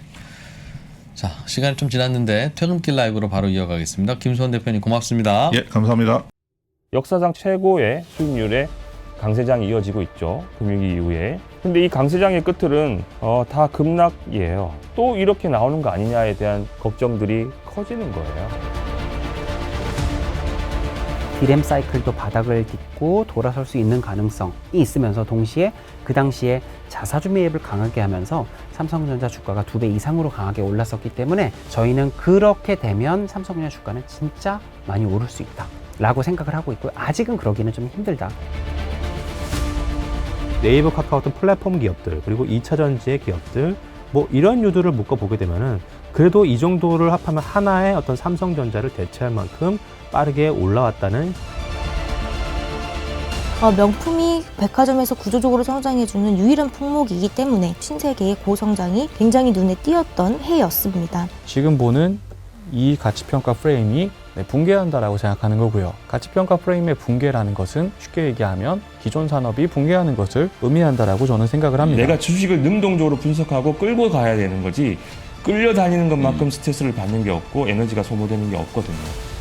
자 시간이 좀 지났는데 퇴근길 라이브로 바로 이어가겠습니다. 김수원 대표님 고맙습니다. 예, 감사합니다. 역사상 최고의 수익률의 강세장이 이어지고 있죠. 금융위기 이후에. 근데 이 강세장의 끝들은 다 급락이에요. 또 이렇게 나오는 거 아니냐에 대한 걱정들이 커지는 거예요. 디램 사이클도 바닥을 딛고 돌아설 수 있는 가능성이 있으면서 동시에 그 당시에 자사주 매입을 강하게 하면서 삼성전자 주가가 2배 이상으로 강하게 올랐었기 때문에 저희는 그렇게 되면 삼성전자 주가는 진짜 많이 오를 수 있다 라고 생각을 하고 있고요. 아직은 그러기는 좀 힘들다. 네이버, 카카오톡 플랫폼 기업들 그리고 2차전지의 기업들 뭐 이런 유두를 묶어보게 되면은 그래도 이 정도를 합하면 하나의 어떤 삼성전자를 대체할 만큼 빠르게 올라왔다는 명품이 백화점에서 구조적으로 성장해주는 유일한 품목이기 때문에 신세계의 고성장이 굉장히 눈에 띄었던 해였습니다. 지금 보는 이 가치평가 프레임이 붕괴한다라고 생각하는 거고요. 가치평가 프레임의 붕괴라는 것은 쉽게 얘기하면 기존 산업이 붕괴하는 것을 의미한다라고 저는 생각을 합니다. 내가 주식을 능동적으로 분석하고 끌고 가야 되는 거지 끌려다니는 것만큼 스트레스를 받는 게 없고 에너지가 소모되는 게 없거든요.